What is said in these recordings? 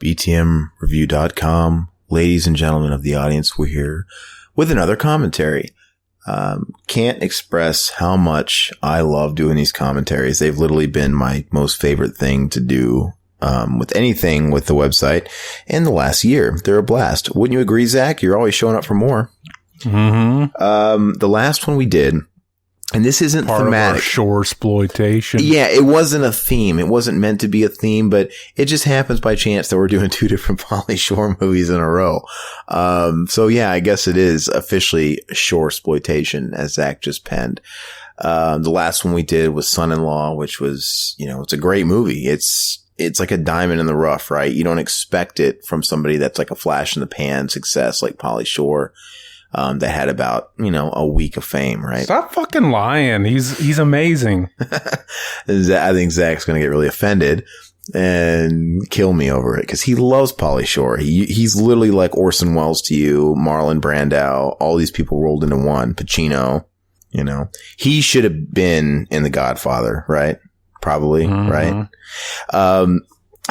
btmreview.com. Ladies and gentlemen of the audience, we're here with another commentary. Can't express how much I love doing these commentaries. They've literally been my most favorite thing to do with anything with the website in the last year. They're a blast. Wouldn't you agree, Zach? You're always showing up for more. Mm-hmm. The last one we did, and this isn't part thematic. Of our shore exploitation. Yeah, it wasn't a theme. It wasn't meant to be a theme, but it just happens by chance that we're doing two different Pauly Shore movies in a row. So yeah, I guess it is officially shore exploitation, as Zach just penned. The last one we did was Son-in-Law, which was, it's a great movie. It's like a diamond in the rough, right? You don't expect it from somebody that's like a flash in the pan success like Pauly Shore. That had about, a week of fame, right? Stop fucking lying. He's amazing. I think Zach's going to get really offended and kill me over it because he loves Pauly Shore. He's literally like Orson Welles to you, Marlon Brando, all these people rolled into one. Pacino, he should have been in The Godfather, right? Probably, right?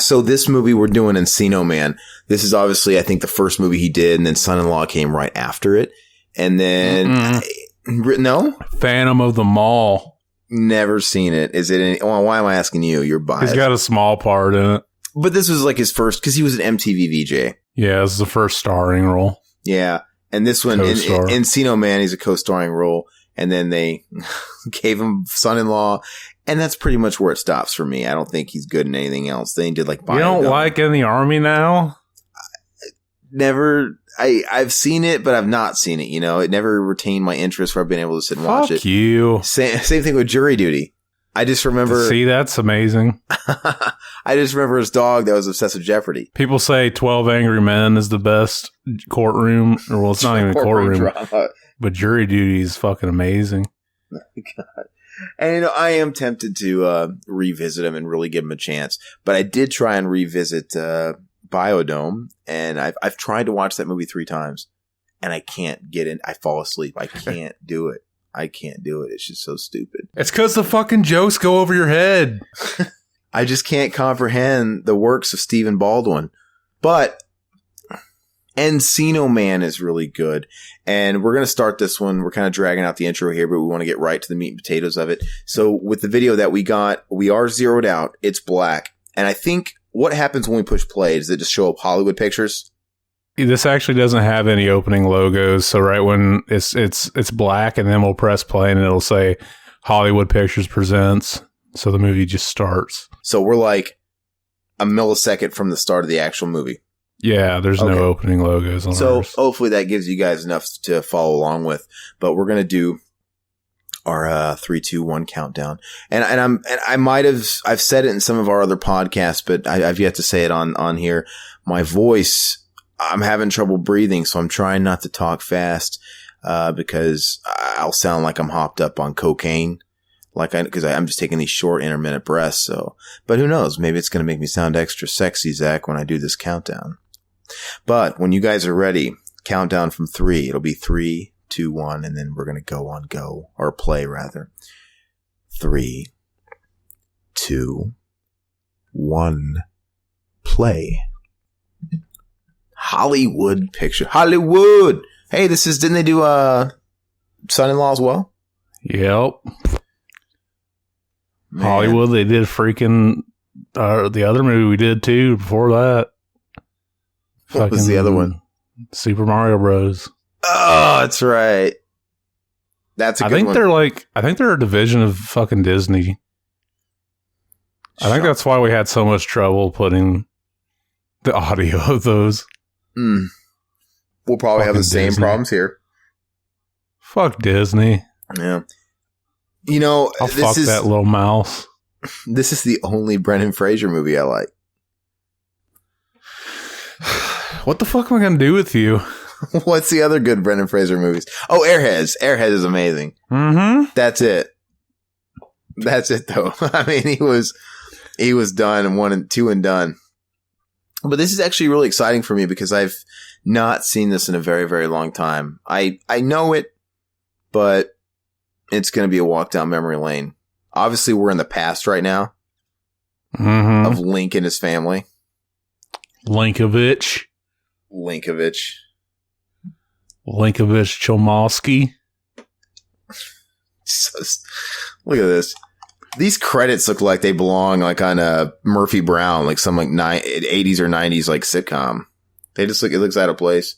So this movie we're doing, Encino Man. This is obviously, I think, the first movie he did, and then Son-in-Law came right after it. And then, no? Phantom of the Mall. Never seen it. Is it any, well, why am I asking you? You're biased. He's got a small part in it. But this was like his first, because he was an MTV VJ. Yeah, this is the first starring role. Yeah. And this one, in Encino Man, he's a co-starring role. And then they gave him Son-in-Law. And that's pretty much where it stops for me. I don't think he's good in anything else. They did like You don't like In the Army now? Never. I've seen it, but I've not seen it. It never retained my interest where I've been able to sit and watch it. Fuck you. Same thing with Jury Duty. I just remember. See, that's amazing. I just remember his dog that was obsessed with Jeopardy. People say 12 Angry Men is the best courtroom. Or, well, it's not even a courtroom. Drama. But Jury Duty is fucking amazing. Oh my God. And I am tempted to revisit him and really give him a chance. But I did try and revisit Biodome, and I've tried to watch that movie 3 times, and I can't get in. I fall asleep. I can't do it. I can't do it. It's just so stupid. It's because the fucking jokes go over your head. I just can't comprehend the works of Stephen Baldwin. But Encino Man is really good. And we're going to start this one. We're kind of dragging out the intro here, but we want to get right to the meat and potatoes of it. So with the video that we got, we are zeroed out. It's black. And I think what happens when we push play? Does it just show up Hollywood pictures? This actually doesn't have any opening logos. So right when it's black, and then we'll press play and it'll say Hollywood Pictures Presents. So the movie just starts. So we're like a millisecond from the start of the actual movie. Yeah, there's no opening logos on So ours. Hopefully that gives you guys enough to follow along with. But we're going to do our 3, 2, 1 countdown. And I've said it in some of our other podcasts, but I've yet to say it on here. My voice, I'm having trouble breathing, so I'm trying not to talk fast because I'll sound like I'm hopped up on cocaine. Because I'm just taking these short intermittent breaths. So, but who knows? Maybe it's going to make me sound extra sexy, Zach, when I do this countdown. But when you guys are ready, countdown from 3. It'll be 3, 2, 1, and then we're going to go or play rather. 3, 2, 1, play. Hollywood picture. Hollywood. Hey, didn't they do Son-in-Law as well? Yep. Man. Hollywood, they did freaking the other movie we did too before that. What was the other one? Super Mario Bros. Oh, that's right. That's a good one. I think they're a division of fucking Disney. I think that's why we had so much trouble putting the audio of those. We'll probably have the same problems here. Fuck Disney. Yeah. I'll fuck that little mouse. This is the only Brendan Fraser movie I like. What the fuck am I going to do with you? What's the other good Brendan Fraser movies? Oh, Airheads. Airheads is amazing. Mm-hmm. That's it. That's it, though. I mean, he was done and 1 and 2 and done. But this is actually really exciting for me because I've not seen this in a very, very long time. I know it, but it's going to be a walk down memory lane. Obviously, we're in the past right now of Link and his family. Linkovich Chomosky. Look at this. These credits look like they belong like on a Murphy Brown, like some like 80s or 90s like sitcom. They just look. It looks out of place.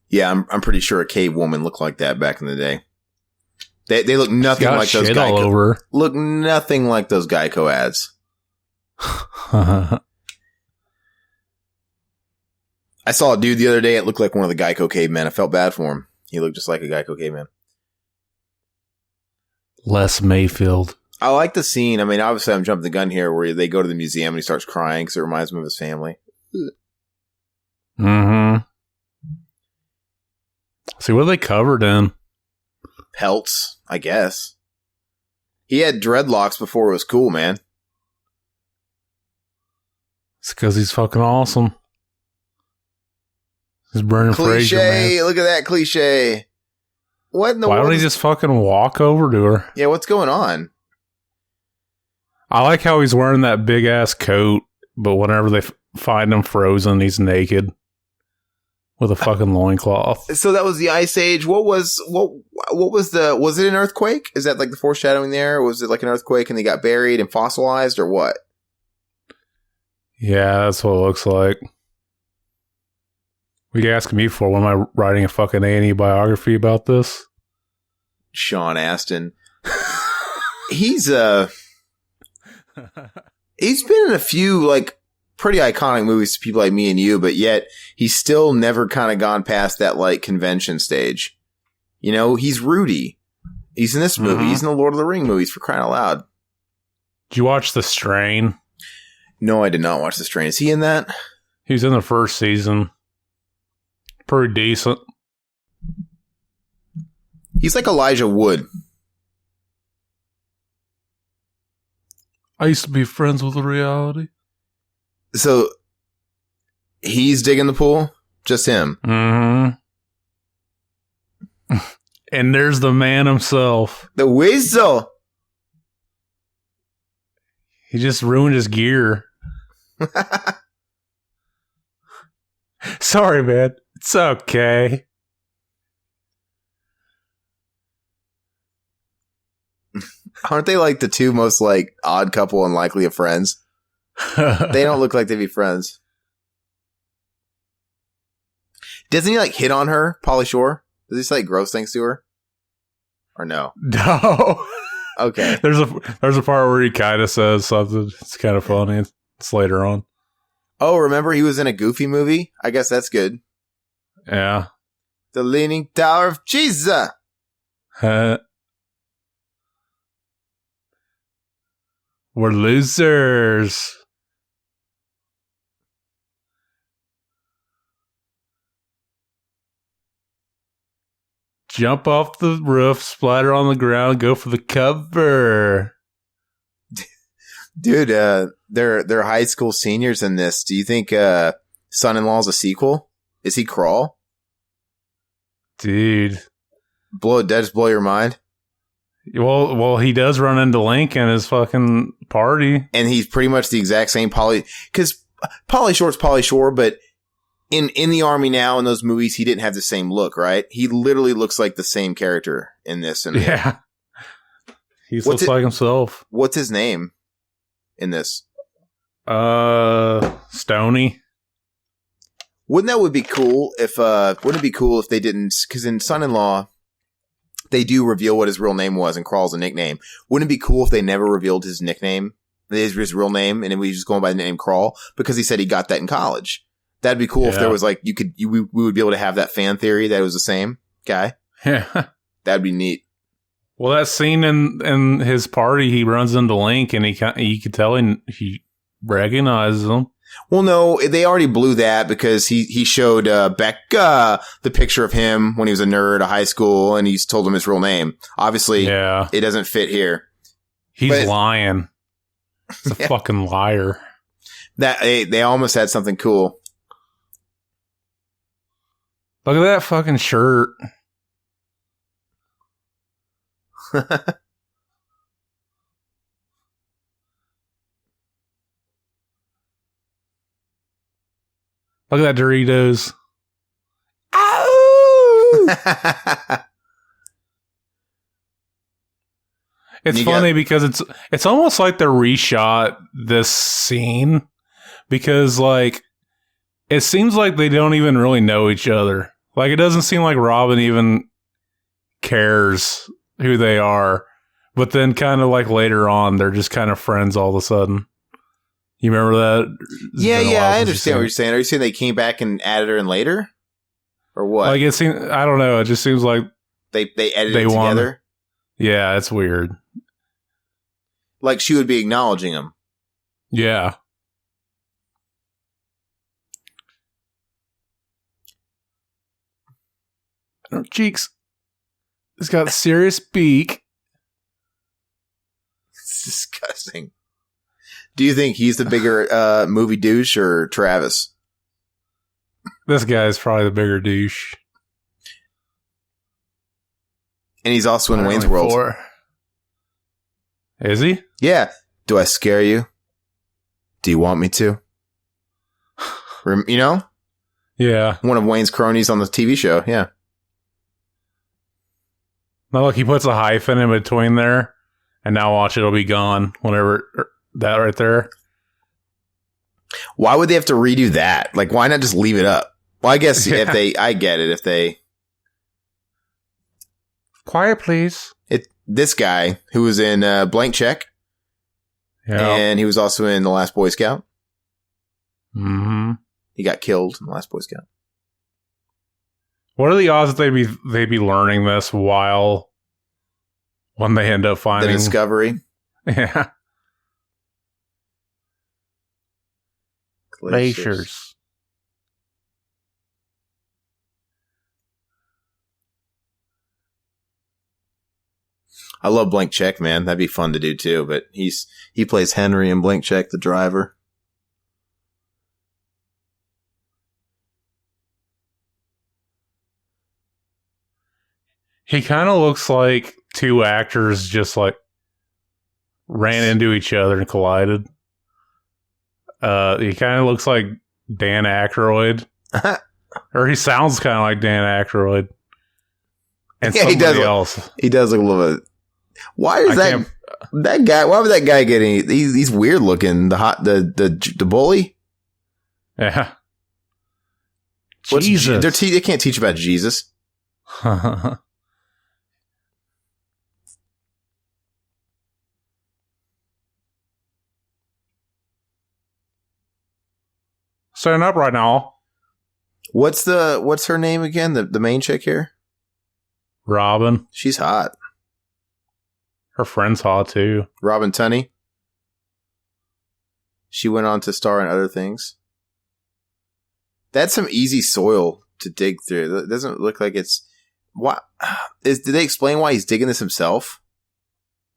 Yeah, I'm pretty sure a cave woman looked like that back in the day. They look nothing like those Geico. Look nothing like those Geico ads. I saw a dude the other day. It looked like one of the Geico cavemen. I felt bad for him. He looked just like a Geico caveman. Les Mayfield. I like the scene. I mean, obviously, I'm jumping the gun here where they go to the museum and he starts crying because it reminds him of his family. Mm-hmm. See, what are they covered in? Pelts, I guess. He had dreadlocks before it was cool, man. It's because he's fucking awesome. He's Brendan Fraser, man. Look at that cliche. What in the world? Why don't he just fucking walk over to her? Yeah, what's going on? I like how he's wearing that big ass coat, but whenever they find him frozen, he's naked with a fucking loincloth. So that was the Ice Age. What was it an earthquake? Is that like the foreshadowing there? Or was it like an earthquake and they got buried and fossilized or what? Yeah, that's what it looks like. What are you asking me for? When am I writing a fucking A&E biography about this? Sean Astin. He's been in a few like pretty iconic movies to people like me and you, but yet he's still never kind of gone past that like convention stage. You know, he's Rudy. He's in this movie. Mm-hmm. He's in the Lord of the Rings movies, for crying out loud. Did you watch The Strain? No, I did not watch The Strain. Is he in that? He was in the first season. Pretty decent. He's like Elijah Wood. I used to be friends with reality. So he's digging the pool? Just him? Mm-hmm. And there's the man himself. The Weasel. He just ruined his gear. Sorry, man. It's okay. Aren't they like the two most like odd couple and likely of friends? They don't look like they'd be friends. Doesn't he like hit on her, Pauly Shore? Does he say like, gross things to her? Or no? No. Okay. There's a part where he kind of says something. It's kind of funny. It's later on. Oh, remember he was in a Goofy movie? I guess that's good. Yeah. The Leaning Tower of Jesus. We're losers. Jump off the roof, splatter on the ground, go for the cover. Dude, they're high school seniors in this. Do you think Son-in-Law's a sequel? Is he Crawl? Dude. Just blow your mind? Well, he does run into Link in his fucking party. And he's pretty much the exact same because Pauly Shore's Pauly Shore, but in the Army now, in those movies, he didn't have the same look, right? He literally looks like the same character in this. And yeah. He looks like himself. What's his name in this? Stoney. Wouldn't it be cool if they didn't, because in Son-in-Law, they do reveal what his real name was and Crawl's a nickname. Wouldn't it be cool if they never revealed his nickname, his real name, and then we just going by the name Crawl? Because he said he got that in college. That'd be cool if there was like, we would be able to have that fan theory that it was the same guy. Yeah. That'd be neat. Well, that scene in his party, he runs into Link and you could tell he recognizes him. Well, no, they already blew that because he showed Becca the picture of him when he was a nerd at high school, and he's told him his real name. Obviously, it doesn't fit here. He's lying. He's a fucking liar. They almost had something cool. Look at that fucking shirt. Look at that Doritos. Ow! It's funny because it's almost like they reshot this scene because like it seems like they don't even really know each other. Like it doesn't seem like Robin even cares who they are. But then kind of like later on, they're just kind of friends all of a sudden. You remember that? Yeah, I understand what you're saying. Are you saying they came back and added her in later? Or what? Like it seems, I don't know. It just seems like they edited it together. Yeah, it's weird. Like she would be acknowledging him. Yeah. Her cheeks. It's got a serious beak. It's disgusting. Do you think he's the bigger movie douche or Travis? This guy's probably the bigger douche. And he's also in Wayne's World. Is he? Yeah. Do I scare you? Do you want me to? You know? Yeah. One of Wayne's cronies on the TV show. Yeah. Now look, he puts a hyphen in between there. And now watch, it'll be gone whenever that right there. Why would they have to redo that? Like, why not just leave it up? Well, I guess I get it. If they. Quiet, please. This guy who was in Blank Check. Yeah. And he was also in The Last Boy Scout. Mm-hmm. He got killed in The Last Boy Scout. What are the odds that they'd be learning this when they end up finding the discovery? Yeah. Glaciers. I love Blank Check, man. That'd be fun to do too. But he plays Henry in Blank Check, the driver. He kind of looks like two actors just like ran into each other and collided. He kind of looks like Dan Aykroyd. Or he sounds kind of like Dan Aykroyd. And yeah, somebody else. He does look a little bit. Why is that guy? Why would that guy get any? He's weird looking. The bully. Yeah. Jesus. They can't teach about Jesus. Setting up right now. What's her name again? The main chick here? Robin. She's hot. Her friend's hot too. Robin Tunney. She went on to star in other things. That's some easy soil to dig through. It doesn't look like it's. What did they explain why he's digging this himself?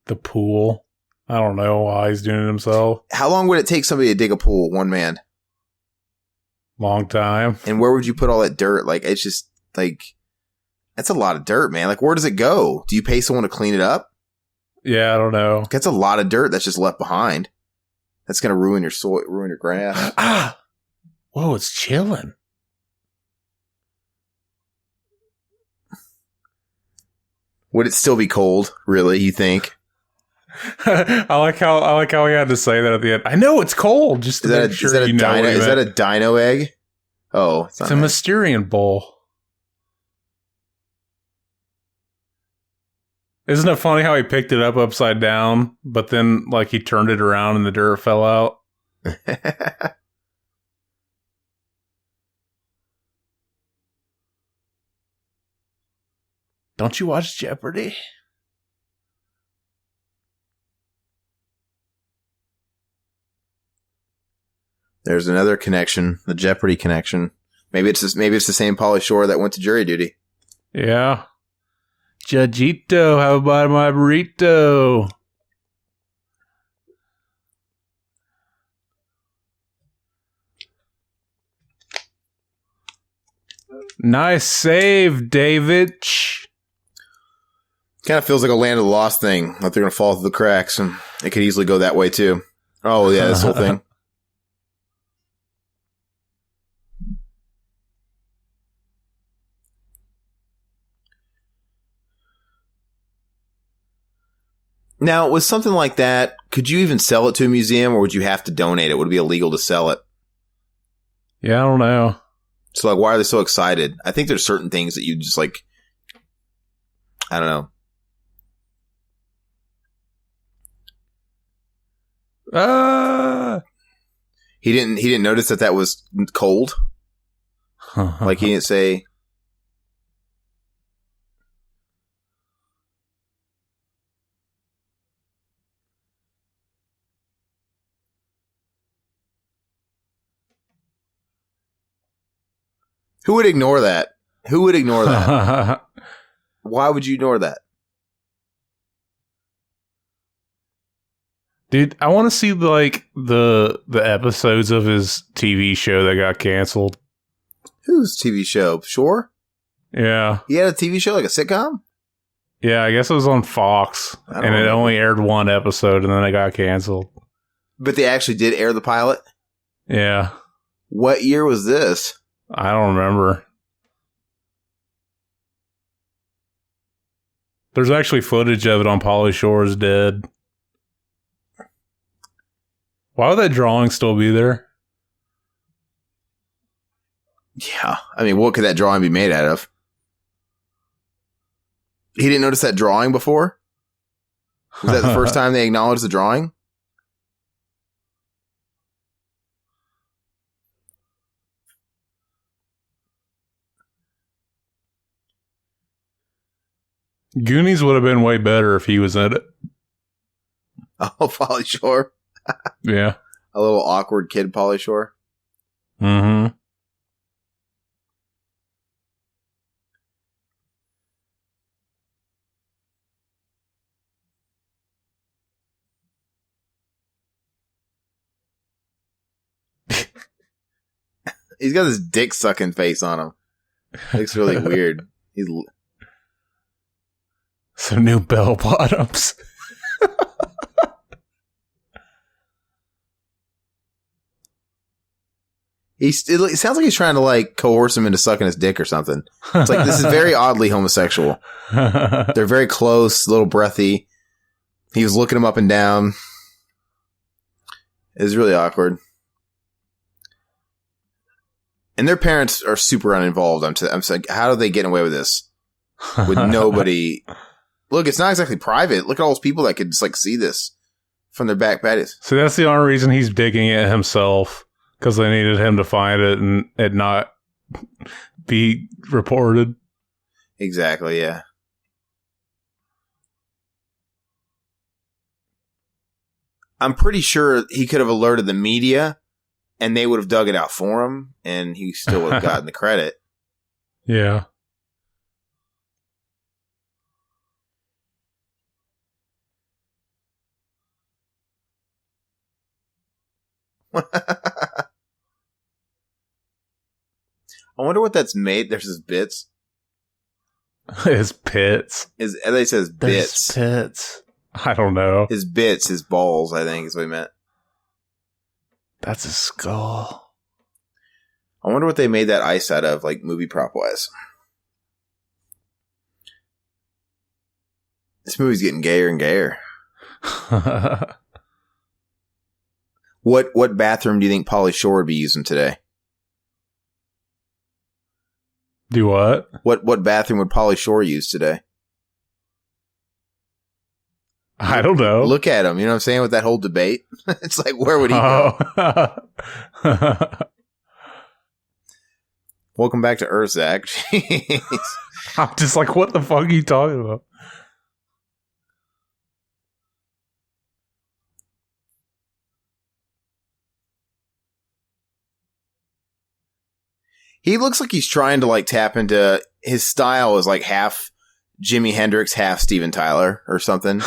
The pool. I don't know why he's doing it himself. How long would it take somebody to dig a pool, one man? Long time. And where would you put all that dirt? Like, it's just like, that's a lot of dirt, man. Like, where does it go? Do you pay someone to clean it up? Yeah, I don't know. That's a lot of dirt that's just left behind. That's going to ruin your soil, ruin your grass. Whoa, it's chilling. Would it still be cold? Really? You think? I like how he had to say that at the end. I know it's cold. Just to make sure you know. Is that a dino egg? Oh, it's a Mysterian bowl. Isn't it funny how he picked it up upside down, but then like he turned it around and the dirt fell out? Don't you watch Jeopardy? There's another connection, the Jeopardy connection. Maybe it's the same Pauly Shore that went to jury duty. Yeah. Judgito, how about my burrito? Nice save, David. Kind of feels like a Land of the Lost thing. Like they're going to fall through the cracks, and it could easily go that way too. Oh yeah, this whole thing. Now, with something like that, could you even sell it to a museum, or would you have to donate it? Would it be illegal to sell it? Yeah, I don't know. So, like, why are they so excited? I think there's certain things that you just, like, I don't know. He didn't notice that was cold? Like, he didn't say... Who would ignore that? Who would ignore that? Why would you ignore that? Dude, I want to see the episodes of his TV show that got canceled. Whose TV show? Shore? Yeah. He had a TV show, like a sitcom? Yeah, I guess it was on Fox, and it only aired one episode, and then it got canceled. But they actually did air the pilot? Yeah. What year was this? I don't remember. There's actually footage of it on Pauly Shore's Dead. Why would that drawing still be there? Yeah. I mean, what could that drawing be made out of? He didn't notice that drawing before? Was that the first time they acknowledged the drawing? Goonies would have been way better if he was in it. Oh, Pauly Shore. Yeah. A little awkward kid, Pauly Shore. Mm-hmm. He's got this dick sucking face on him. Looks really weird. He's some new bell bottoms. It sounds like he's trying to like coerce him into sucking his dick or something. It's like, this is very oddly homosexual. They're very close, a little breathy. He was looking him up and down. It was really awkward. And their parents are super uninvolved. I'm saying, how are they getting away with this? With nobody. Look, it's not exactly private. Look at all those people that could just like see this from their back patties. So that's the only reason he's digging it himself, because they needed him to find it and it not be reported. Exactly, yeah. I'm pretty sure he could have alerted the media and they would have dug it out for him and he still would have gotten the credit. Yeah. I wonder what that's made. There's his bits. His pits. They says bits. Pits. I don't know. His bits, his balls, I think is what he meant. That's a skull. I wonder what they made that ice out of, like movie prop wise. This movie's getting gayer and gayer. What bathroom do you think Pauly Shore would be using today? Do what? What bathroom would Pauly Shore use today? I don't know. Look at him. You know what I'm saying? With that whole debate. It's like, where would he go? Welcome back to Earth, Zach. Jeez. I'm just like, what the fuck are you talking about? He looks like he's trying to like tap into his style is like half Jimi Hendrix, half Steven Tyler or something.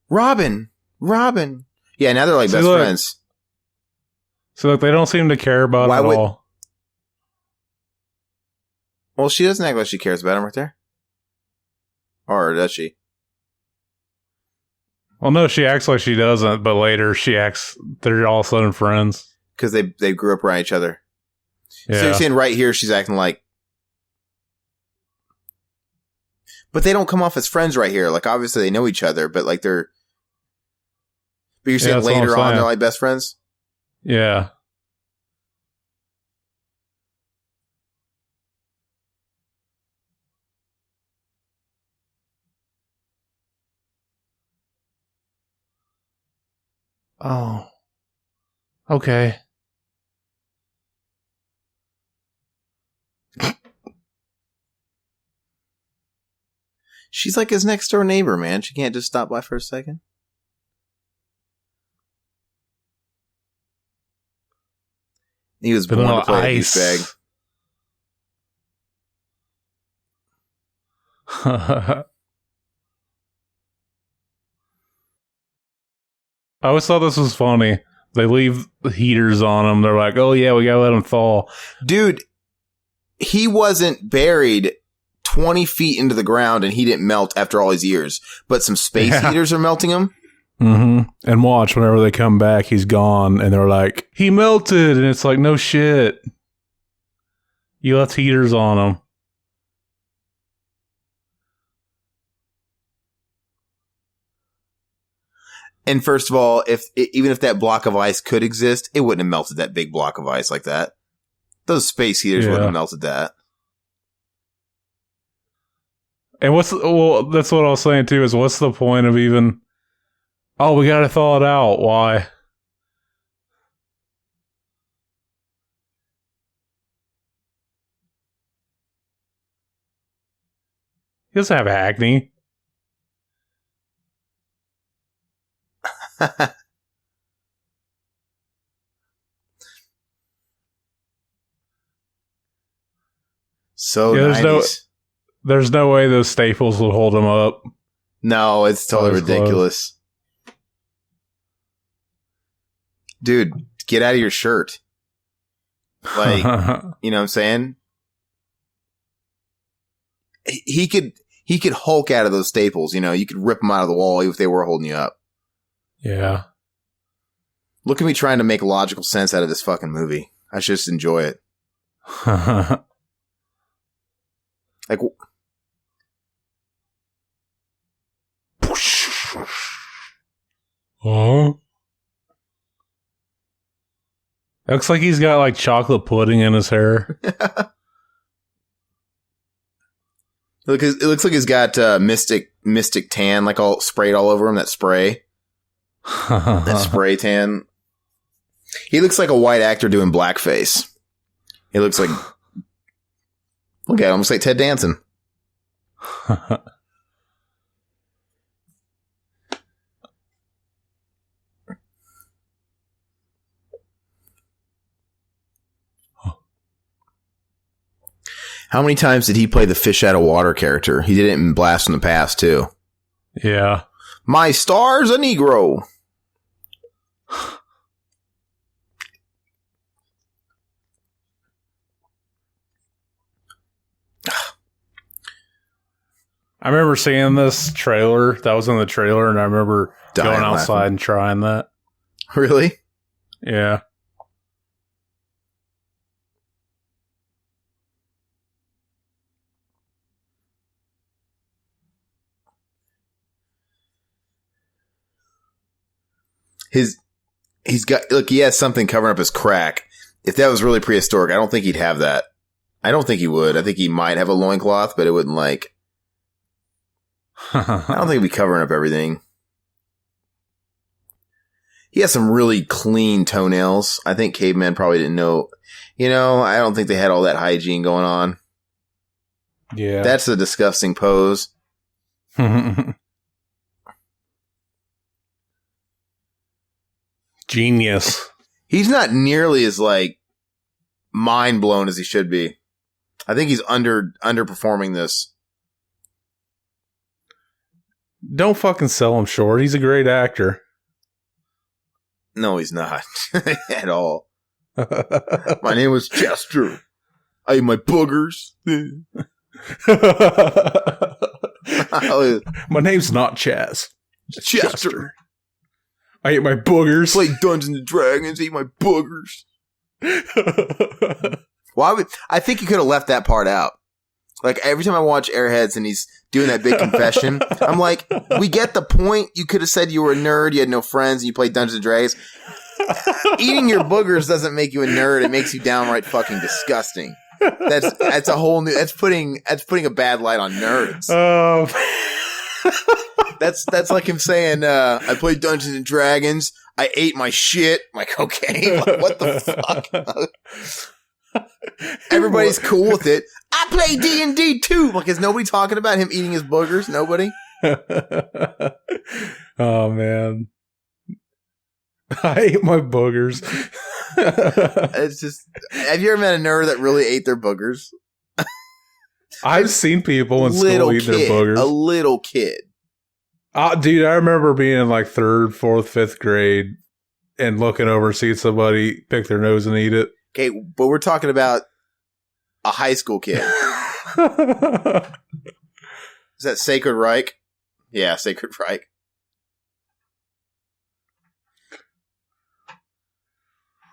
Robin. Yeah, now they're like best friends. So like, they don't seem to care about him at all. Well, she doesn't act like she cares about him right there. Or does she? Well, no, she acts like she doesn't, but later she acts, they're all of a sudden friends. Because they grew up around each other. Yeah. So you're saying right here she's acting like... But they don't come off as friends right here. Like, obviously they know each other, but like they're... But you're saying later on they're like best friends? Yeah. Oh. Okay. She's like his next door neighbor, man. She can't just stop by for a second. He was born to play a douchebag. I always thought this was funny. They leave the heaters on him. They're like, oh yeah, we gotta let him thaw. Dude, he wasn't buried 20 feet into the ground and he didn't melt after all these years. But some space heaters are melting him. Mm-hmm. And watch, whenever they come back, he's gone. And they're like, he melted. And it's like, no shit. You left heaters on him. And first of all, even if that block of ice could exist, it wouldn't have melted that big block of ice like that. Those space heaters wouldn't have melted that. And that's what I was saying too, is what's the point of even, oh, we gotta thaw it out. Why? He doesn't have acne. So yeah, there's no way those staples will hold him up. No, it's totally ridiculous. Dude, get out of your shirt. Like, you know what I'm saying? He could Hulk out of those staples, you know, you could rip them out of the wall even if they were holding you up. Yeah. Look at me trying to make logical sense out of this fucking movie. I should just enjoy it. Like, oh. Looks like he's got like chocolate pudding in his hair. It looks like he's got mystic tan, like all sprayed all over him. That spray tan. He looks like a white actor doing blackface. He looks like, look at him, looks like Ted Danson. How many times did he play the fish out of water character? He did it in Blast from the Past, too. Yeah. My star's a Negro. I remember seeing this trailer. That was in the trailer, and I remember going outside and trying that. Really? Yeah. He has something covering up his crack. If that was really prehistoric, I don't think he'd have that. I don't think he would. I think he might have a loincloth, but it wouldn't like... I don't think he'd be covering up everything. He has some really clean toenails. I think cavemen probably didn't know. You know, I don't think they had all that hygiene going on. Yeah. That's a disgusting pose. Genius. He's not nearly as like mind blown as he should be. I think he's underperforming this. Don't fucking sell him short. He's a great actor. No, he's not at all. My name was Chester. I ate my boogers. My name's not Chaz. It's Chester. I ate my boogers. Play Dungeons and Dragons, eat my boogers. Well, I think you could have left that part out. Like, every time I watch Airheads and he's doing that big confession, I'm like, we get the point. You could have said you were a nerd, you had no friends, and you played Dungeons and Dragons. Eating your boogers doesn't make you a nerd. It makes you downright fucking disgusting. That's a whole new. That's putting a bad light on nerds. Oh, that's like him saying, "I played Dungeons and Dragons. I ate my shit, my cocaine." Like, what the fuck? Everybody's cool with it. I play D&D too. Like, is nobody talking about him eating his boogers? Nobody. Oh man, I ate my boogers. It's just. Have you ever met a nerd that really ate their boogers? I've seen people in school eat their boogers. A little kid. Dude, I remember being in like 3rd, 4th, 5th grade and looking over and seeing somebody pick their nose and eat it. Okay, but we're talking about a high school kid. Is that Sacred Reich? Yeah, Sacred Reich.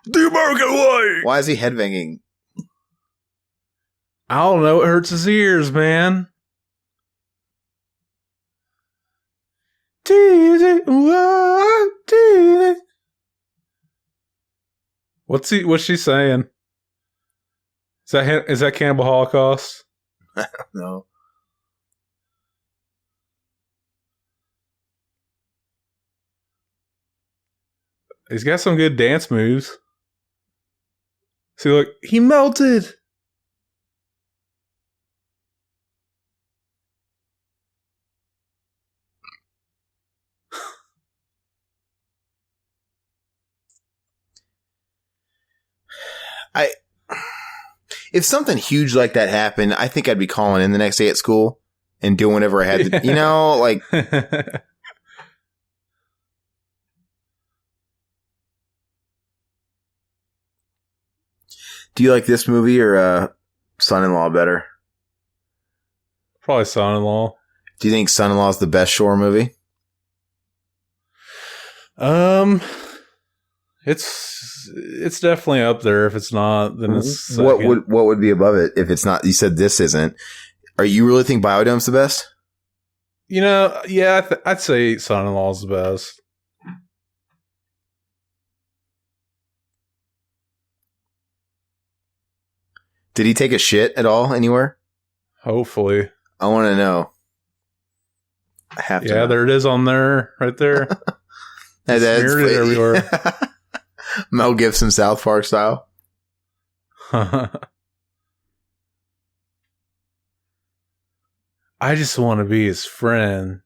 The American way! Why is he headbanging? I don't know. It hurts his ears, man. What's she saying? Is that Cannibal Holocaust? I don't know. He's got some good dance moves. See, look, he melted. If something huge like that happened, I think I'd be calling in the next day at school and doing whatever I had to, like. Do you like this movie or Son-in-Law better? Probably Son-in-Law. Do you think Son-in-Law is the best Shore movie? It's definitely up there. If it's not, then it's second. What would be above it if it's not? You said this isn't. Are you really think Biodome's the best? Yeah, I'd say Son-in-Law's the best. Did he take a shit at all anywhere? Hopefully. I want to know. I have to. Yeah, there it is on there, right there. Smeared it everywhere. Mel Gibson, South Park style. I just want to be his friend.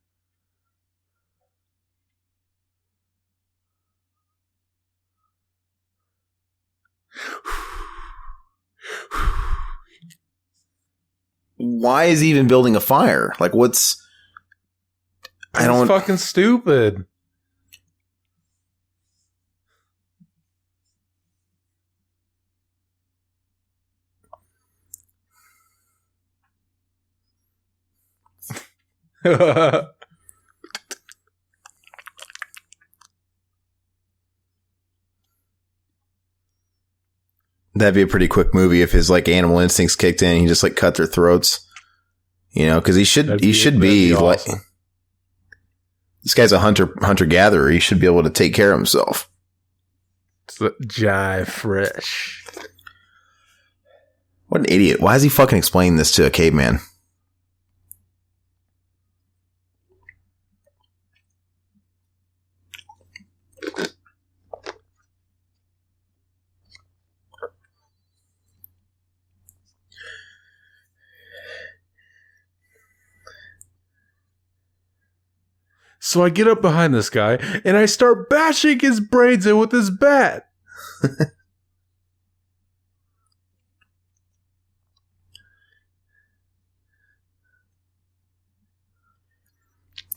Why is he even building a fire? Like, what's... It's fucking stupid. That'd be a pretty quick movie if his like animal instincts kicked in and he just like cut their throats. Because he should be awesome. Like, this guy's a hunter gatherer. He should be able to take care of himself. Jive fresh. What an idiot. Why is he fucking explaining this to a caveman? So I get up behind this guy and I start bashing his brains in with this bat.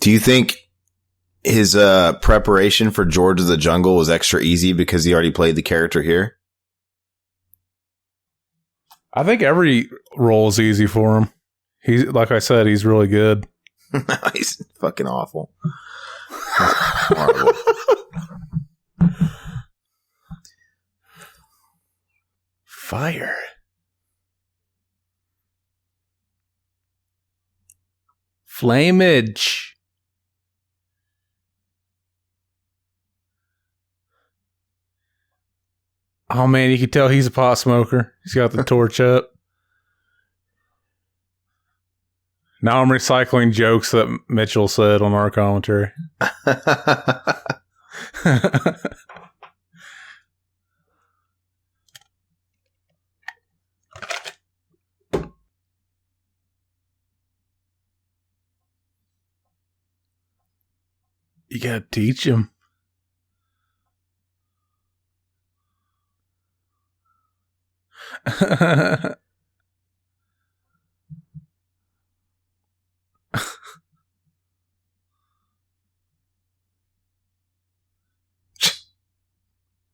Do you think his preparation for George of the Jungle was extra easy because he already played the character here? I think every role is easy for him. He's like I said, he's really good. He's fucking awful. Horrible. Fire. Flamage. Oh man, you can tell he's a pot smoker. He's got the torch up. Now I'm recycling jokes that Mitchell said on our commentary. You gotta teach him.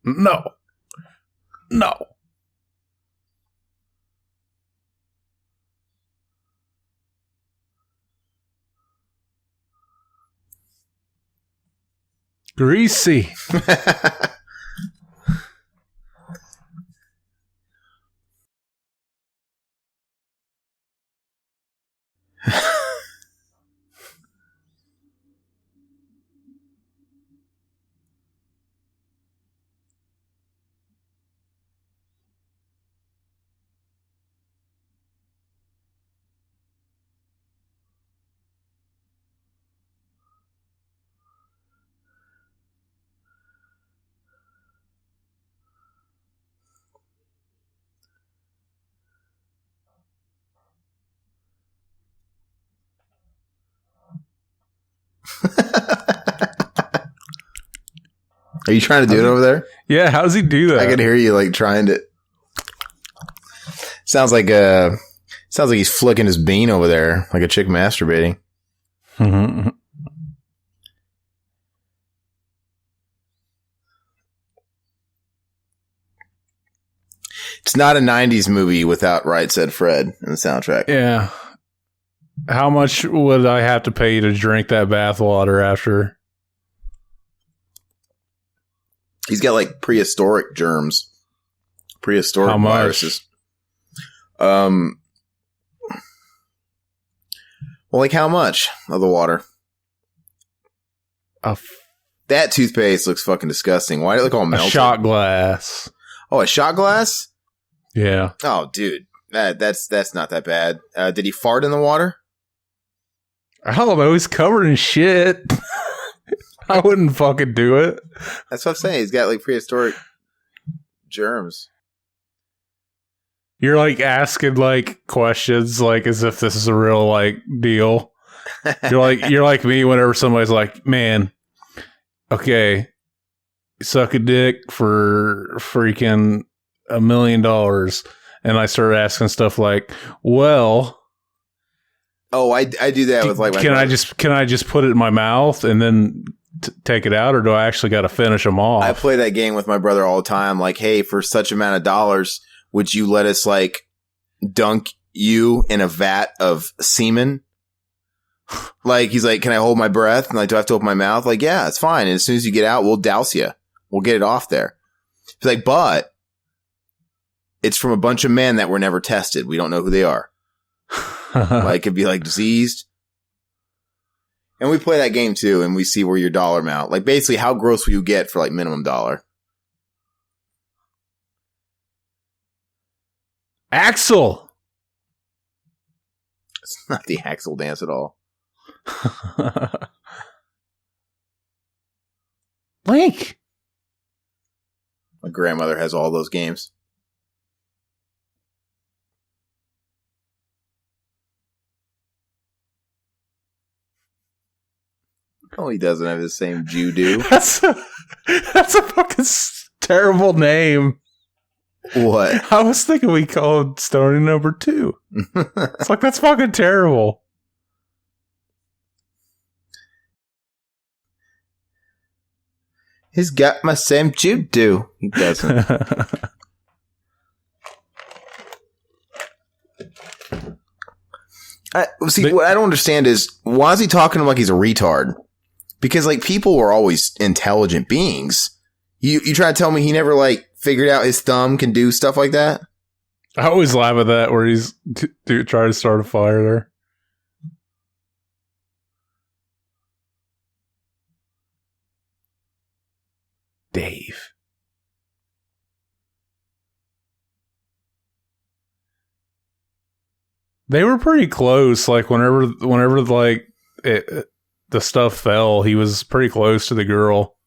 No. Greasy. Are you trying to do it over there? Yeah, how does he do that? I can hear you like trying to. Sounds like he's flicking his bean over there, like a chick masturbating. Mm-hmm. It's not a 90s movie without Right Said Fred in the soundtrack. Yeah. How much would I have to pay to drink that bathwater after? He's got like prehistoric germs. Prehistoric viruses. Well, like how much of the water? That toothpaste looks fucking disgusting. Why did it look all melted? A shot glass. Oh, a shot glass? Yeah. Oh, dude. That's not that bad. Did he fart in the water? I don't know. He's covered in shit. I wouldn't fucking do it. That's what I'm saying. He's got like prehistoric germs. You're like asking like questions like as if this is a real like deal. You're like me whenever somebody's like, man, okay, suck a dick for freaking $1 million. And I started asking stuff like, well, oh, I do that with like my can I just put it in my mouth and then take it out, or do I actually got to finish them off? I play that game with my brother all the time. Like, hey, for such amount of dollars, would you let us like dunk you in a vat of semen? Like, he's like, can I hold my breath? And like, do I have to open my mouth? Like, yeah, it's fine. And as soon as you get out, we'll douse you. We'll get it off there. He's like, but it's from a bunch of men that were never tested. We don't know who they are. Like, it'd be like diseased. And we play that game too, and we see where your dollar amount, like basically how gross will you get for like minimum dollar. Axel. It's not the Axel dance at all. Link. My grandmother has all those games. Oh, he doesn't have the same Jew-do. That's a fucking terrible name. What? I was thinking we called Story number 2. It's like, that's fucking terrible. He's got my same Jew-do. He doesn't. What I don't understand is, why is he talking to him like he's a retard? Because, like, people were always intelligent beings. You try to tell me he never, like, figured out his thumb can do stuff like that? I always laugh at that where he's trying to start a fire there. Dave. They were pretty close. Like whenever like the stuff fell, he was pretty close to the girl.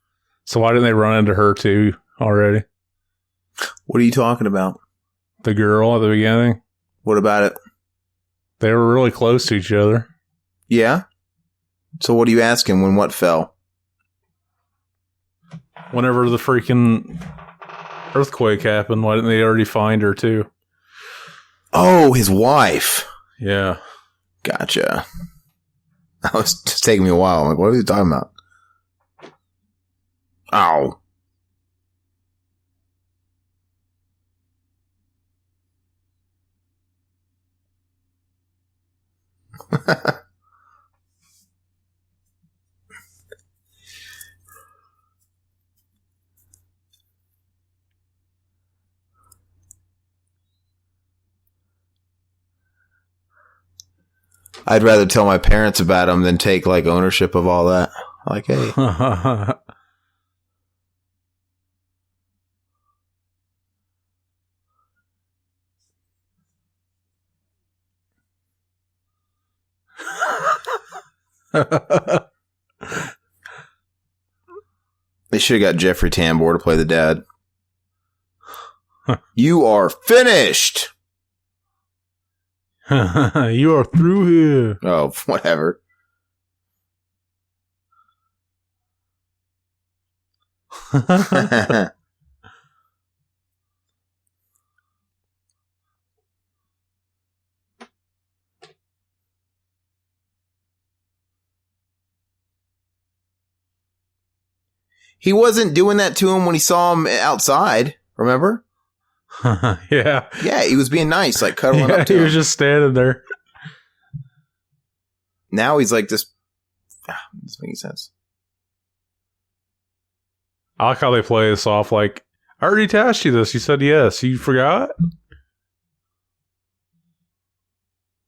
So why didn't they run into her too already? What are you talking about? The girl at the beginning. What about it? They were really close to each other. Yeah. So what are you asking? When what fell? Whenever the freaking earthquake happened, why didn't they already find her too? Oh, his wife. Yeah. Gotcha. That was just taking me a while. I'm like, what are you talking about? Ow. I'd rather tell my parents about him than take like ownership of all that. Like, hey. They should have got Jeffrey Tambor to play the dad. You are finished. You are through here. Oh, whatever. He wasn't doing that to him when he saw him outside, remember? Yeah. Yeah, he was being nice, like cuddling up to him. He was just standing there. Now he's like this. Doesn't make sense. I like how they play this off like, I already asked you this. You said yes. You forgot?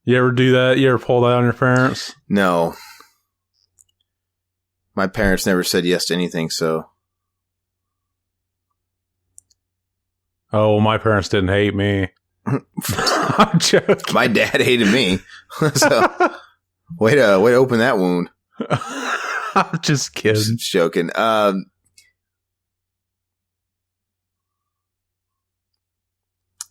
You ever do that? You ever pull that on your parents? No. My parents never said yes to anything, so. Oh, well, my parents didn't hate me. I'm joking. My dad hated me. So, way to open that wound. I'm just kidding. Just joking.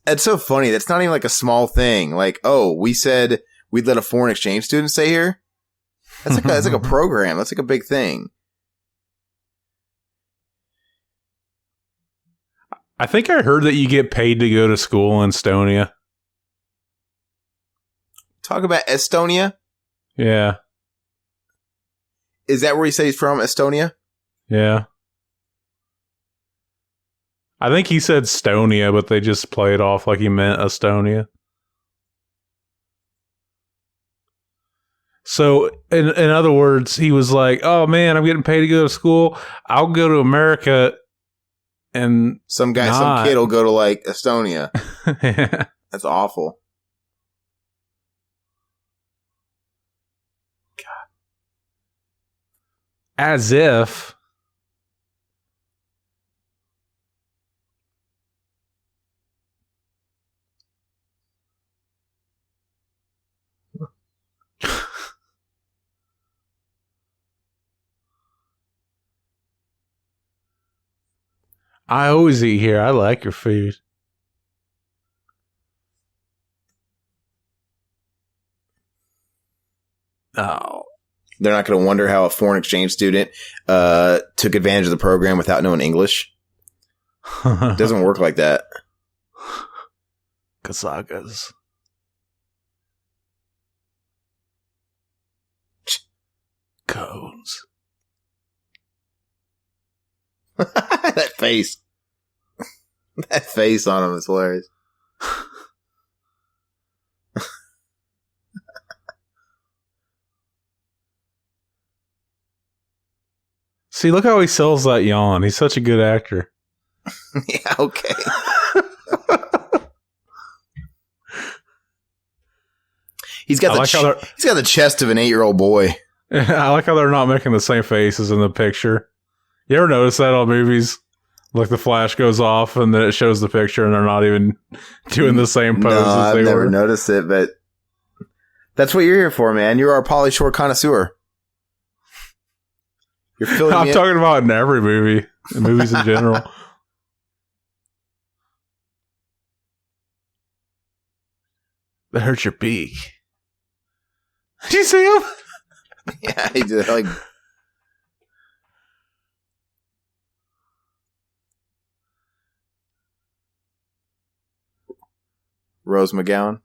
It's so funny. That's not even like a small thing. Like, oh, we said we'd let a foreign exchange student stay here. That's like a program. That's like a big thing. I think I heard that you get paid to go to school in Estonia. Talk about Estonia. Yeah. Is that where he said he's from? Estonia? Yeah. I think he said Stonia, but they just play it off like he meant Estonia. So, in other words, he was like, oh man, I'm getting paid to go to school. I'll go to America and some kid will go to like Estonia. Yeah. That's awful. God. As if. I always eat here. I like your food. Oh. They're not going to wonder how a foreign exchange student took advantage of the program without knowing English. It doesn't work like that. Kasagas. Cones. That face. That face on him is hilarious. See, look how he sells that yawn. He's such a good actor. Yeah, okay. He's got the chest of an 8-year-old boy. I like how they're not making the same faces in the picture. You ever notice that on movies? Like the flash goes off and then it shows the picture and they're not even doing the same pose as I've they never were. noticed it, but that's what you're here for, man. You're our Pauly Shore connoisseur. You're filling I'm talking about in every movie, in movies in general. That hurts your beak. Did you see him? Yeah, he did. Like, Rose McGowan.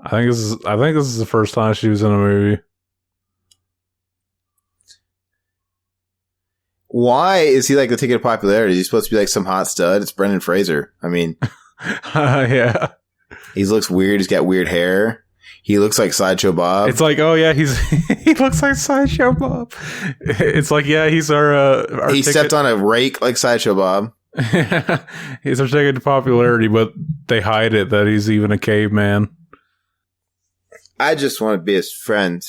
I think this is the first time she was in a movie. Why is he like the ticket of popularity? He's supposed to be like some hot stud. It's Brendan Fraser. I mean, yeah. He looks weird. He's got weird hair. He looks like Sideshow Bob. It's like, oh yeah, he looks like Sideshow Bob. It's like, yeah, he's our he stepped on a rake like Sideshow Bob. He's our ticket to popularity, but they hide it that he's even a caveman. I just want to be his friend.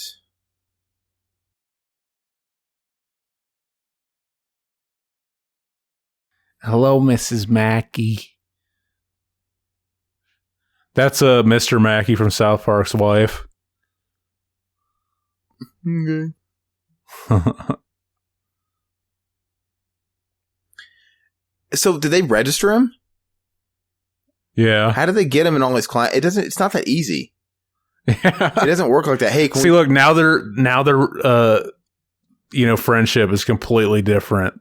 Hello, Mrs. Mackey. That's Mr. Mackey from South Park's wife. Okay. So, did they register him? Yeah. How did they get him in all his clients? It's not that easy. It doesn't work like that. Hey, see, look, now their friendship is completely different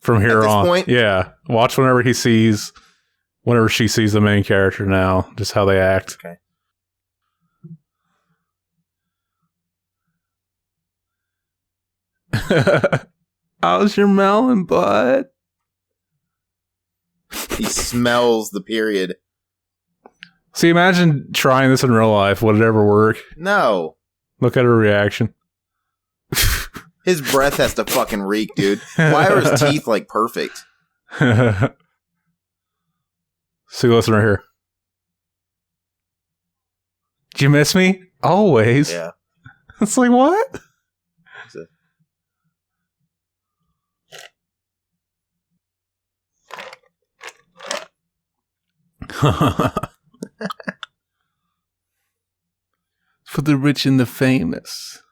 from here on. Point? Yeah. Watch whenever she sees the main character now, just how they act. Okay. How's your melon, bud? He smells the period. See, imagine trying this in real life. Would it ever work? No. Look at her reaction. His breath has to fucking reek, dude. Why are his teeth like perfect? See, listen right here. Did you miss me? Always. Yeah. It's like, what? For the rich and the famous.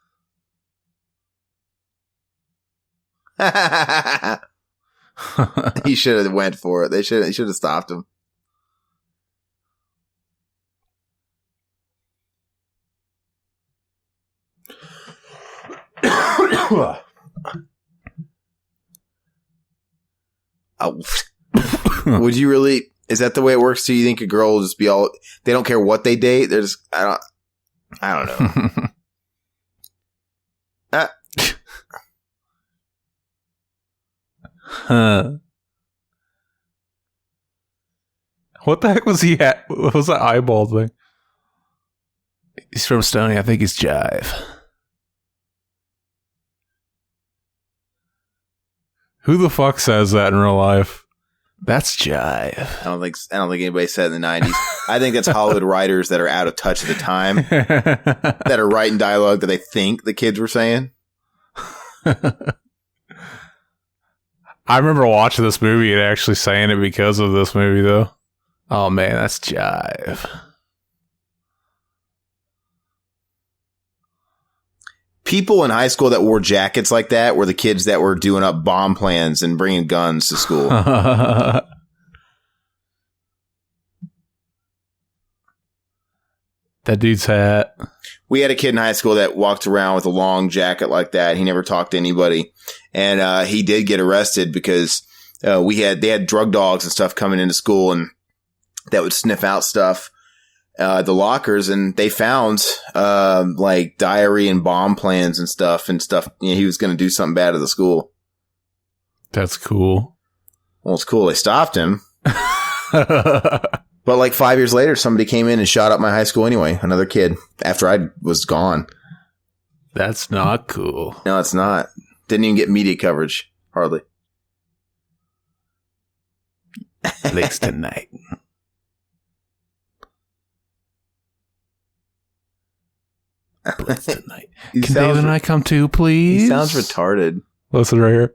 He should have went for it. He should have stopped him. Would you really? Is that the way it works? Do you think a girl will just be all? They don't care what they date. They're just. I don't know. What the heck was he at? What was that eyeball thing? He's from Stony. I think he's Jive. Who the fuck says that in real life? That's Jive. I don't think anybody said it in the 90s. I think that's Hollywood writers that are out of touch at the time that are writing dialogue that they think the kids were saying. I remember watching this movie and actually saying it because of this movie, though. Oh, man, that's Jive. People in high school that wore jackets like that were the kids that were doing up bomb plans and bringing guns to school. That dude's hat. We had a kid in high school that walked around with a long jacket like that. He never talked to anybody. And he did get arrested because they had drug dogs and stuff coming into school and that would sniff out stuff. The lockers, and they found like diary and bomb plans and stuff. He was going to do something bad to the school. That's cool. Well, it's cool. They stopped him. But like 5 years later, somebody came in and shot up my high school anyway. Another kid after I was gone. That's not cool. No, it's not. Didn't even get media coverage. Hardly. Legs tonight. Blitz tonight. Can Dave and I come too, please? He sounds retarded. Listen right here.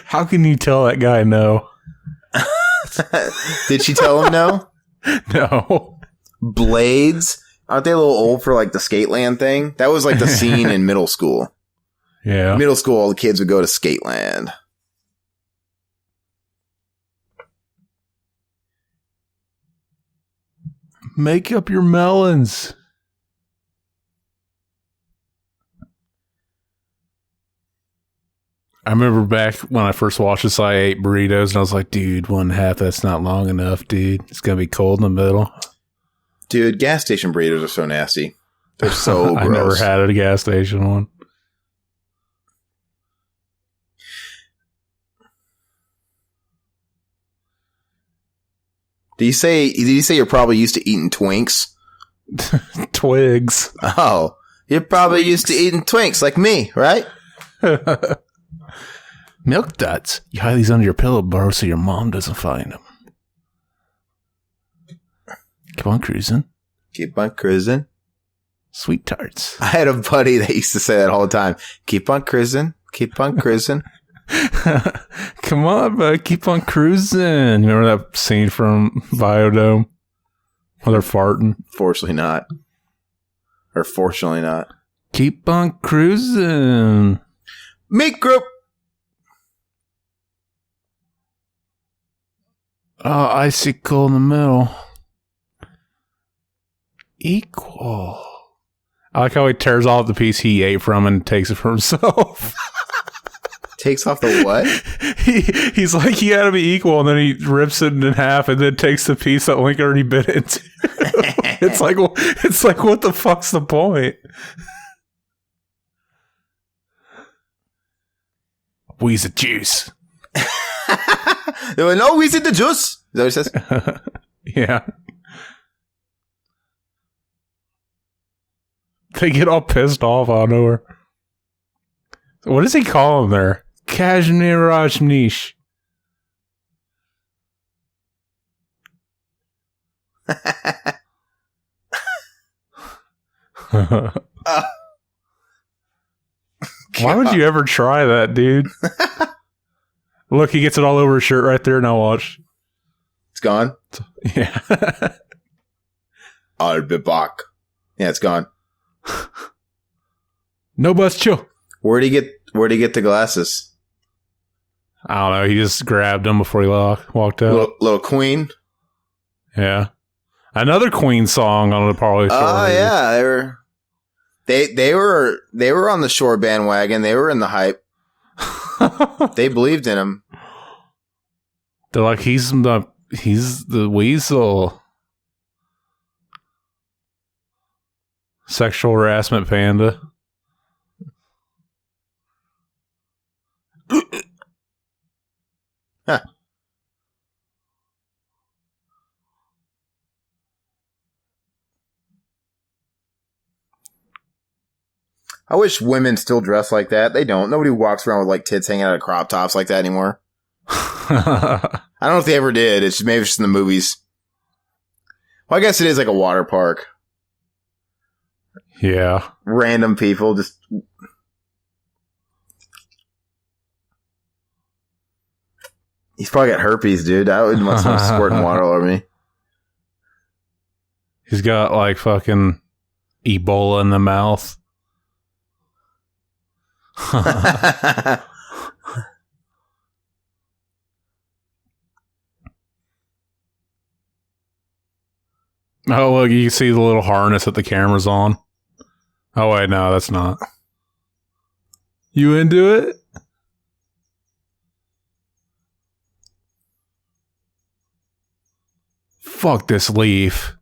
How can you tell that guy no? Did she tell him no? No. Blades? Aren't they a little old for like the Skateland thing? That was like the scene in middle school. Yeah. Middle school, all the kids would go to Skateland. Make up your melons. I remember back when I first watched this, I ate burritos, and I was like, dude, 1/2, that's not long enough, dude. It's going to be cold in the middle. Dude, gas station burritos are so nasty. They're so gross. I never had a gas station one. Did you say you're probably used to eating Twinks? Twigs. Oh, you're probably used to eating Twinks like me, right? Milk Duds. You hide these under your pillow, bro, so your mom doesn't find them. Keep on cruising. Keep on cruising. Sweet tarts. I had a buddy that used to say that all the time. Keep on cruising. Keep on cruising. Come on, bud. Keep on cruising. Remember that scene from Biodome? Where they're farting? Fortunately not. Or fortunately not. Keep on cruising. Meat group. Oh, icicle in the middle. Equal. I like how he tears off the piece he ate from and takes it for himself. Takes off the what? He's like, he had to be equal, and then he rips it in half and then takes the piece that Link already bit into. It's like, what the fuck's the point? Wheeze the juice. There were no wheeze in the juice. Is that what it says? Yeah. They get all pissed off out of nowhere. What does he call him there? Kashmir Rajneesh. Why would you ever try that, dude? Look, he gets it all over his shirt right there. Now watch. It's gone? Yeah. I'll be back. Yeah, it's gone. No bus, chill. Where'd he get the glasses? I don't know. He just grabbed them before he walked out. Little Queen. Yeah. Another Queen song on the Parley Shore. Oh yeah, they were on the Shore bandwagon. They were in the hype. They believed in him. They're like, he's the weasel. Sexual harassment panda. Huh. I wish women still dress like that. They don't. Nobody walks around with like tits hanging out of crop tops like that anymore. I don't know if they ever did. It's maybe just in the movies. Well, I guess it is like a water park. Yeah. Random people just... He's probably got herpes, dude. I wouldn't want someone squirting water all over me. He's got like fucking Ebola in the mouth. Oh, look, you can see the little harness that the camera's on. Oh, wait, no, that's not. You into it? Fuck this leaf.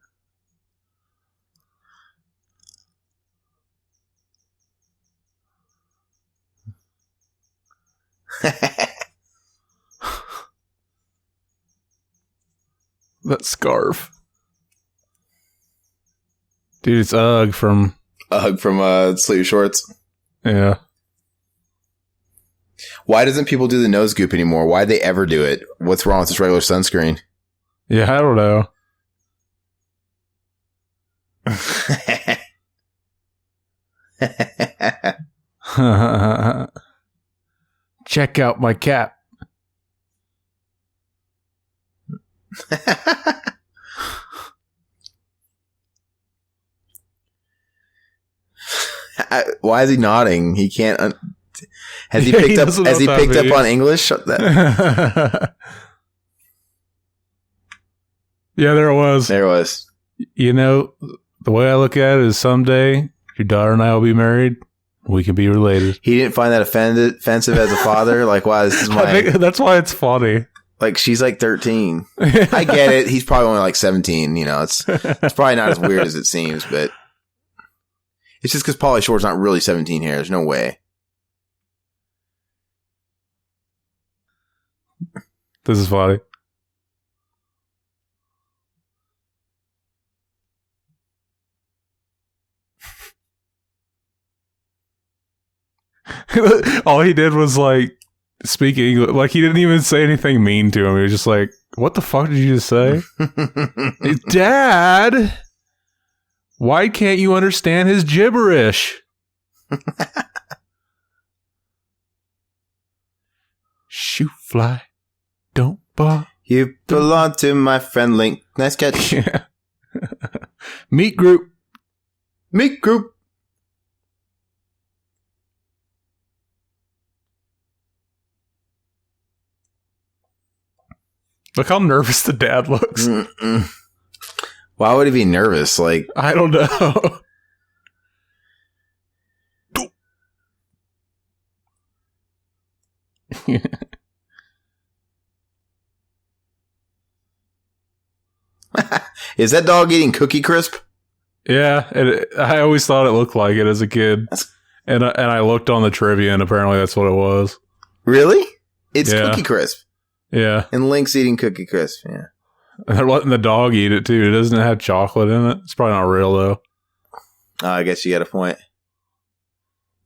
That scarf. Dude, it's Ugg from Sleeve Shorts. Yeah. Why doesn't people do the nose goop anymore? Why'd they ever do it? What's wrong with this regular sunscreen? Yeah, I don't know. Check out my cap. Why is he nodding? He can't. Has he picked up? Has he picked up on English? Yeah, there it was. There it was. You know, the way I look at it is someday your daughter and I will be married. We can be related. He didn't find that offensive as a father. Like, wow, this is my. I think that's why it's funny. Like, she's like 13. I get it. He's probably only like 17. You know, it's probably not as weird as it seems, but it's just because Pauly Shore's not really 17 here. There's no way. This is funny. All he did was like speak English. Like he didn't even say anything mean to him. He was just like, "What the fuck did you just say, Dad? Why can't you understand his gibberish?" Shoot, fly, don't bark. You belong to my friend Link. Nice catch. Yeah. Meat group. Meat group. Look how nervous the dad looks. Mm-mm. Why would he be nervous? Like, I don't know. Is that dog eating Cookie Crisp? Yeah, I always thought it looked like it as a kid. And I looked on the trivia, and apparently that's what it was. Really? It's Cookie Crisp. Yeah. And Link's eating Cookie Crisp, yeah. And they're letting the dog eat it, too. It doesn't have chocolate in it. It's probably not real, though. Oh, I guess you got a point.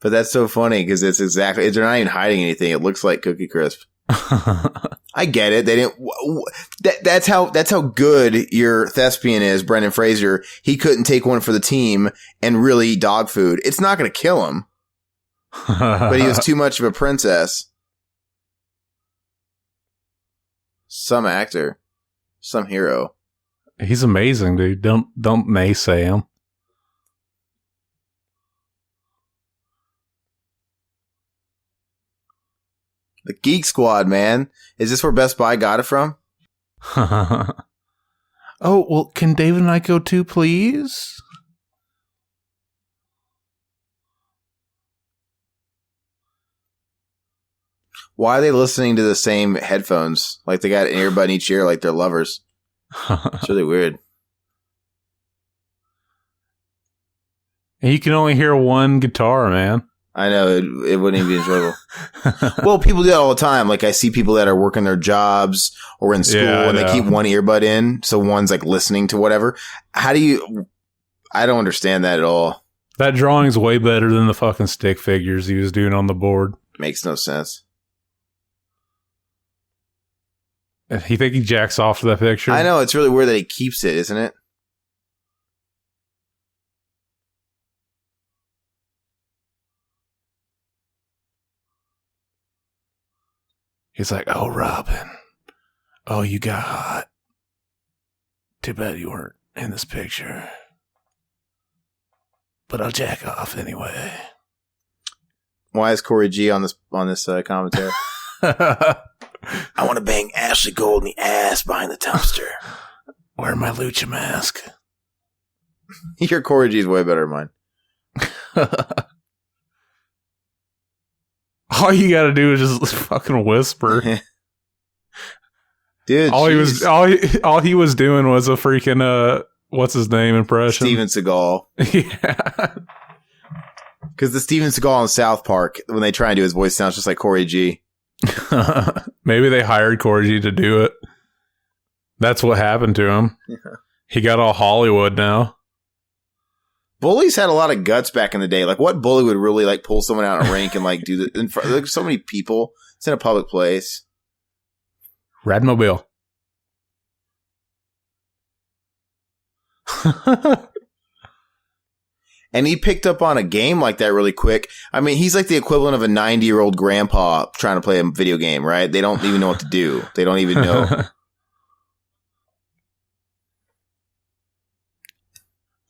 But that's so funny, because it's exactly... They're not even hiding anything. It looks like Cookie Crisp. I get it. They didn't... That's how good your thespian is, Brendan Fraser. He couldn't take one for the team and really eat dog food. It's not going to kill him. But he was too much of a princess. Some actor. Some hero. He's amazing, dude. Don't naysay him. The Geek Squad, man. Is this where Best Buy got it from? Oh, well, can David and I go too, please? Why are they listening to the same headphones? Like they got an earbud in each ear like they're lovers. It's really weird. And you can only hear one guitar, man. I know, it wouldn't even be enjoyable. Well, people do that all the time. Like I see people that are working their jobs or in school and they keep one earbud in. So one's like listening to whatever. I don't understand that at all. That drawing's way better than the fucking stick figures he was doing on the board. Makes no sense. You think he jacks off to that picture? I know, it's really weird that he keeps it, isn't it? He's like, "Oh, Robin. Oh, you got hot. Too bad you weren't in this picture. But I'll jack off anyway." Why is Corey G on this commentary? I want to bang Ashley Gold in the ass behind the dumpster. Wear my lucha mask. Your Corey G is way better than mine. All you gotta do is just fucking whisper. Dude, all he was doing was a freaking what's his name impression? Steven Seagal. Yeah. Because the Steven Seagal in South Park, when they try and do his voice, sounds just like Corey G. Maybe they hired Corey G to do it. That's what happened to him. Yeah. He got all Hollywood now. Bullies had a lot of guts back in the day. Like, what bully would really like pull someone out in a rink and like do that in front? There's so many people. It's in a public place. Radmobile. And he picked up on a game like that really quick. I mean, he's like the equivalent of a 90-year-old grandpa trying to play a video game, right? They don't even know what to do. They don't even know.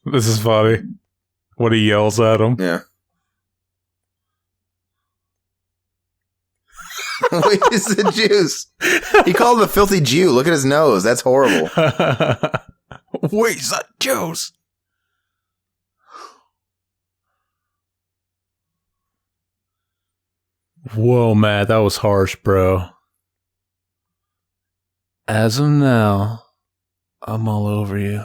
This is funny. What he yells at him. Yeah. Where's the juice? He called him a filthy Jew. Look at his nose. That's horrible. Where's that juice? Whoa, Matt, that was harsh, bro. As of now, I'm all over you.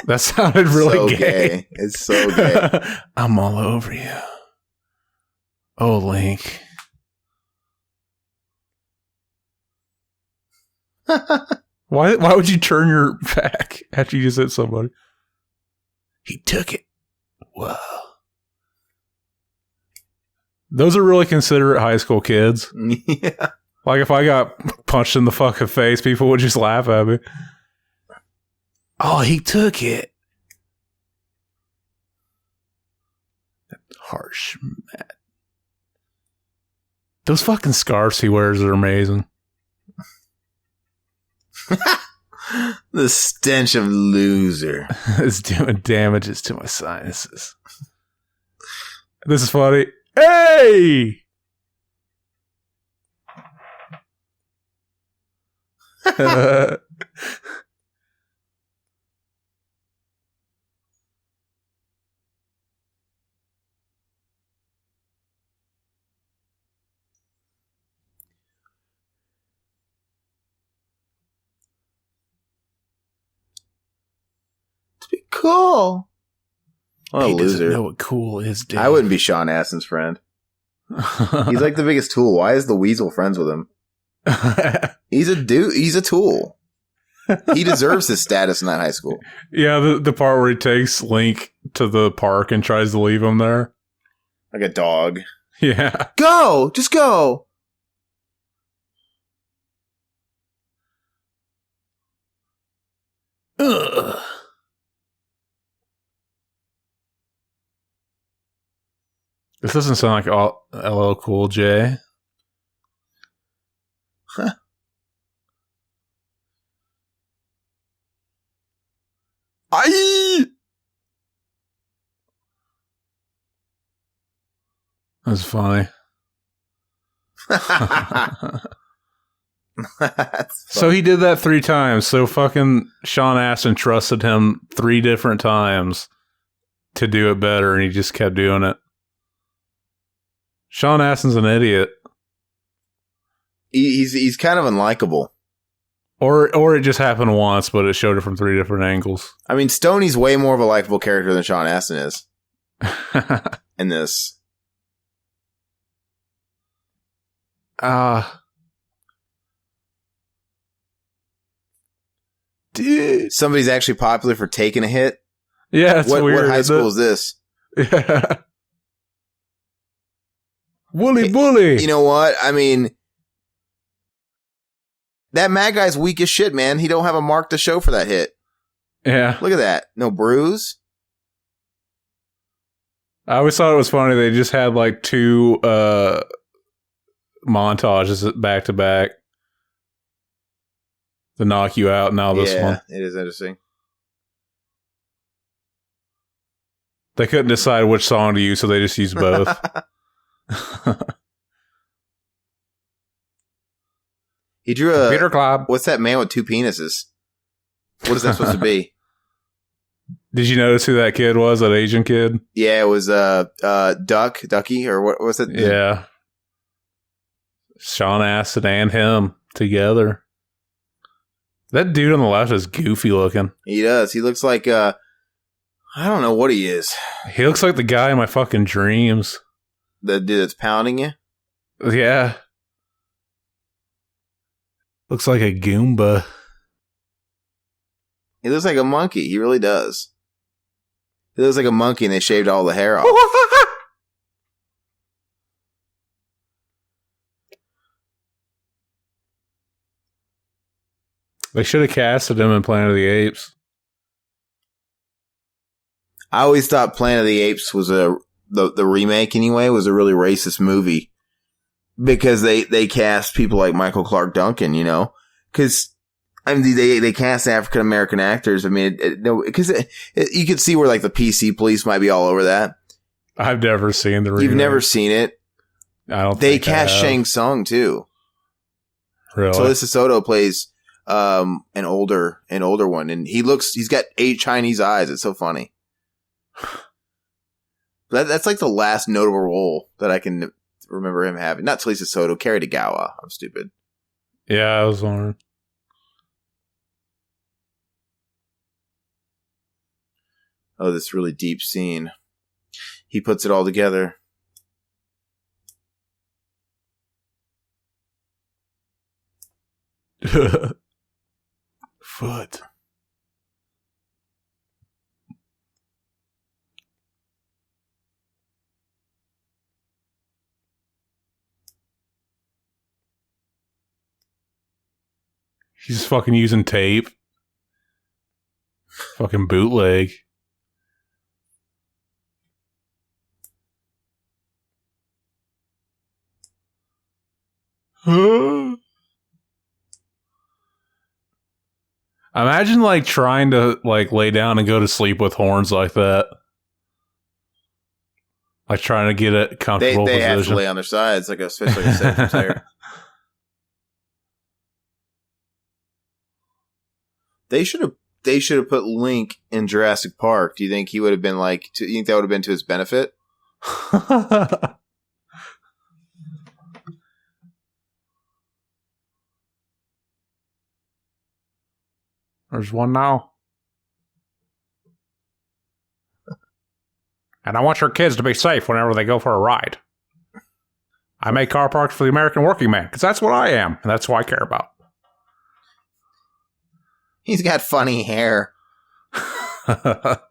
That sounded really so gay. It's so gay. I'm all over you. Oh, Link. Why would you turn your back after you just hit somebody? He took it. Whoa. Those are really considerate high school kids. Yeah. Like, if I got punched in the fucking face, people would just laugh at me. Oh, he took it. Harsh, Matt. Those fucking scarves he wears are amazing. The stench of loser. It's doing damages to my sinuses. This is funny. Hey! Be cool. What a he loser. doesn't know what cool is, dude. I wouldn't be Sean Astin's friend. He's like the biggest tool. Why is the Weasel friends with him? He's a dude. He's a tool. He deserves his status in that high school. Yeah, the part where he takes Link to the park and tries to leave him there. Like a dog. Yeah. Go! Just go! Ugh. This doesn't sound like LL Cool J. Huh. Aye! That's funny. So he did that 3 times. So fucking Sean Astin trusted him 3 different times to do it better, and he just kept doing it. Sean Astin's an idiot. He's kind of unlikable. Or it just happened once, but it showed it from 3 different angles. I mean, Stoney's way more of a likable character than Sean Astin is in this. Dude. Somebody's actually popular for taking a hit. Yeah, it's weird. What high school is this? Yeah. Bully. You know what? I mean, that Mad Guy's weak as shit, man. He don't have a mark to show for that hit. Yeah. Look at that. No bruise. I always thought it was funny. They just had like 2 montages back to back to knock you out. Now this one. It is interesting. They couldn't decide which song to use, so they just used both. He drew a Computer Club. What's that man with 2 penises? What is that supposed to be? Did you notice who that kid was? That Asian kid? Yeah, it was Ducky, or what was it? Yeah. Sean Astin and him together. That dude on the left is goofy looking. He does. He looks like I don't know what he is. He looks like the guy in my fucking dreams. The dude that's pounding you? Yeah. Looks like a Goomba. He looks like a monkey. He really does. He looks like a monkey, and they shaved all the hair off. They should have casted him in Planet of the Apes. I always thought Planet of the Apes was the remake anyway was a really racist movie because they cast people like Michael Clark Duncan, you know, because I mean they cast African American actors. I mean, because you could see where like the PC police might be all over that. I've never seen the remake. You've never seen it? I don't. They cast Shang Tsung too. Really? So this Soto plays an older one, and he's got 8 Chinese eyes. It's so funny. That's like the last notable role that I can remember him having. Not Talisa Soto, Kerry Tagawa. I'm stupid. Yeah, I was wondering. Oh, this really deep scene. He puts it all together. Foot. He's fucking using tape. Fucking bootleg. Imagine like trying to like lay down and go to sleep with horns like that. Like trying to get a comfortable they position. Have to lay on their sides like a secretary. They should have put Link in Jurassic Park. Do you think he would have been like? Do you think that would have been to his benefit? There's one now. And I want your kids to be safe whenever they go for a ride. I make car parks for the American working man, because that's what I am, and that's what I care about. He's got funny hair. Look at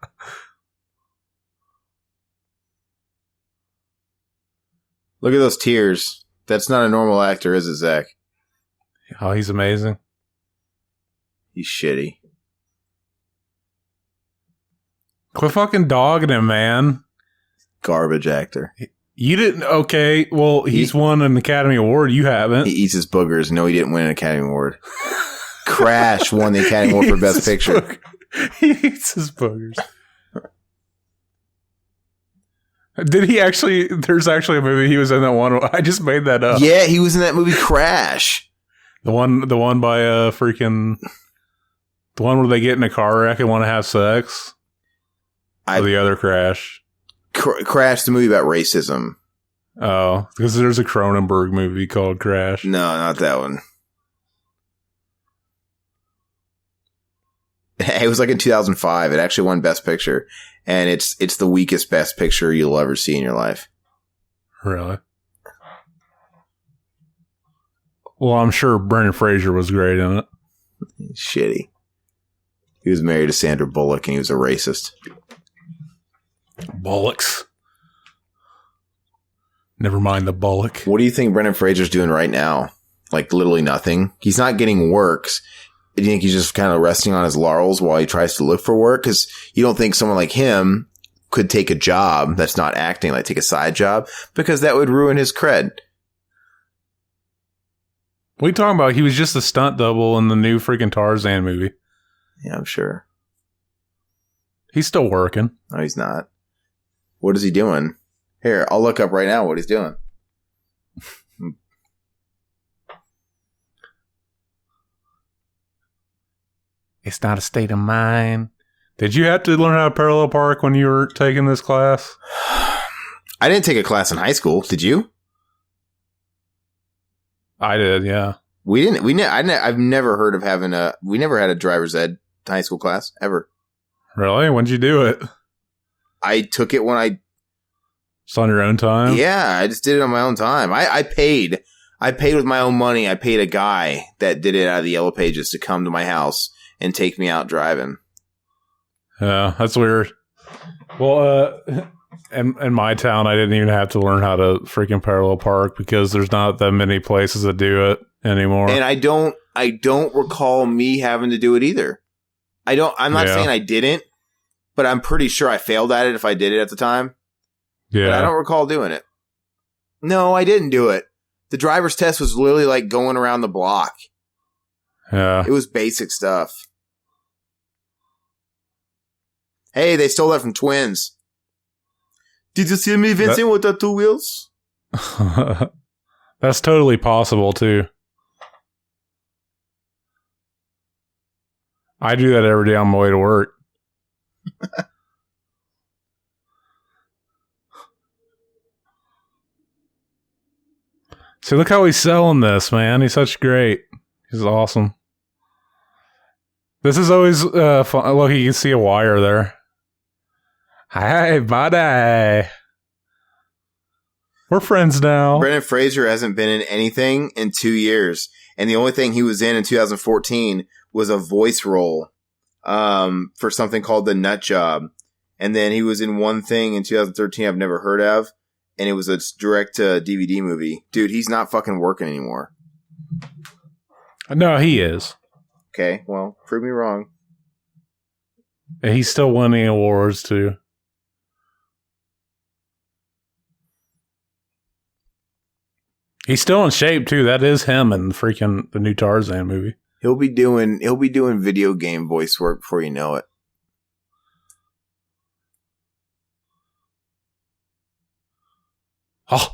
those tears. That's not a normal actor, is it, Zach? Oh, he's amazing. He's shitty. Quit fucking dogging him, man. Garbage actor. You didn't... Okay, well, he's won an Academy Award. You haven't. He eats his boogers. No, he didn't win an Academy Award. Crash won the Academy Award for Best Picture. He eats his boogers. Did he actually... There's actually a movie he was in that one. I just made that up. Yeah, he was in that movie Crash. The one by freaking... The one where they get in a car wreck and want to have sex? Or the other Crash? Crash, the movie about racism. Oh, because there's a Cronenberg movie called Crash. No, not that one. It was like in 2005. It actually won Best Picture. And it's the weakest Best Picture you'll ever see in your life. Really? Well, I'm sure Brendan Fraser was great in it. He's shitty. He was married to Sandra Bullock and he was a racist. Bullocks. Never mind the Bullock. What do you think Brendan Fraser's doing right now? Like literally nothing. He's not getting works. Do you think he's just kind of resting on his laurels while he tries to look for work? Because you don't think someone like him could take a job that's not acting, like take a side job, because that would ruin his cred. What are you talking about? He was just a stunt double in the new freaking Tarzan movie. Yeah, I'm sure. He's still working. No, he's not. What is he doing? Here, I'll look up right now what he's doing. It's not a state of mind. Did you have to learn how to parallel park when you were taking this class? I didn't take a class in high school. Did you? I did, yeah. We didn't. I've never heard of having we never had a driver's ed high school class ever. Really? When'd you do it? I took it when It's on your own time? Yeah, I just did it on my own time. I paid with my own money. I paid a guy that did it out of the Yellow Pages to come to my house and take me out driving. Yeah, that's weird. Well, in my town, I didn't even have to learn how to freaking parallel park because there's not that many places that do it anymore. And I don't recall me having to do it either. I'm not saying I didn't, but I'm pretty sure I failed at it if I did it at the time. Yeah. But I don't recall doing it. No, I didn't do it. The driver's test was literally like going around the block. Yeah. It was basic stuff. Hey, they stole that from Twins. Did you see me, Vincent, with the 2 wheels? That's totally possible, too. I do that every day on my way to work. See, look how he's selling this, man. He's such great. He's awesome. This is always fun. Look, you can see a wire there. Hi, buddy. We're friends now. Brendan Fraser hasn't been in anything in 2 years. And the only thing he was in 2014 was a voice role for something called The Nut Job. And then he was in one thing in 2013 I've never heard of. And it was a direct-to-DVD movie. Dude, he's not fucking working anymore. No, he is. Okay, well, prove me wrong. And he's still winning awards, too. He's still in shape, too. That is him in freaking the new Tarzan movie. He'll be doing video game voice work before you know it. Oh.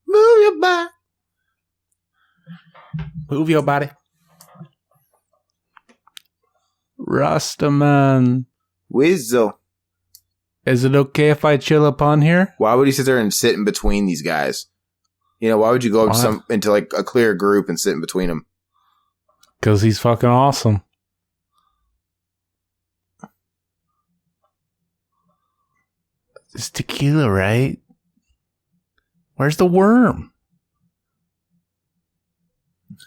Move your body. Move your body. Rastaman. Weasel. Is it okay if I chill upon here? Why would he sit there and sit in between these guys? You know, why would you go into like a clear group and sit in between them? Because he's fucking awesome. It's tequila, right? Where's the worm?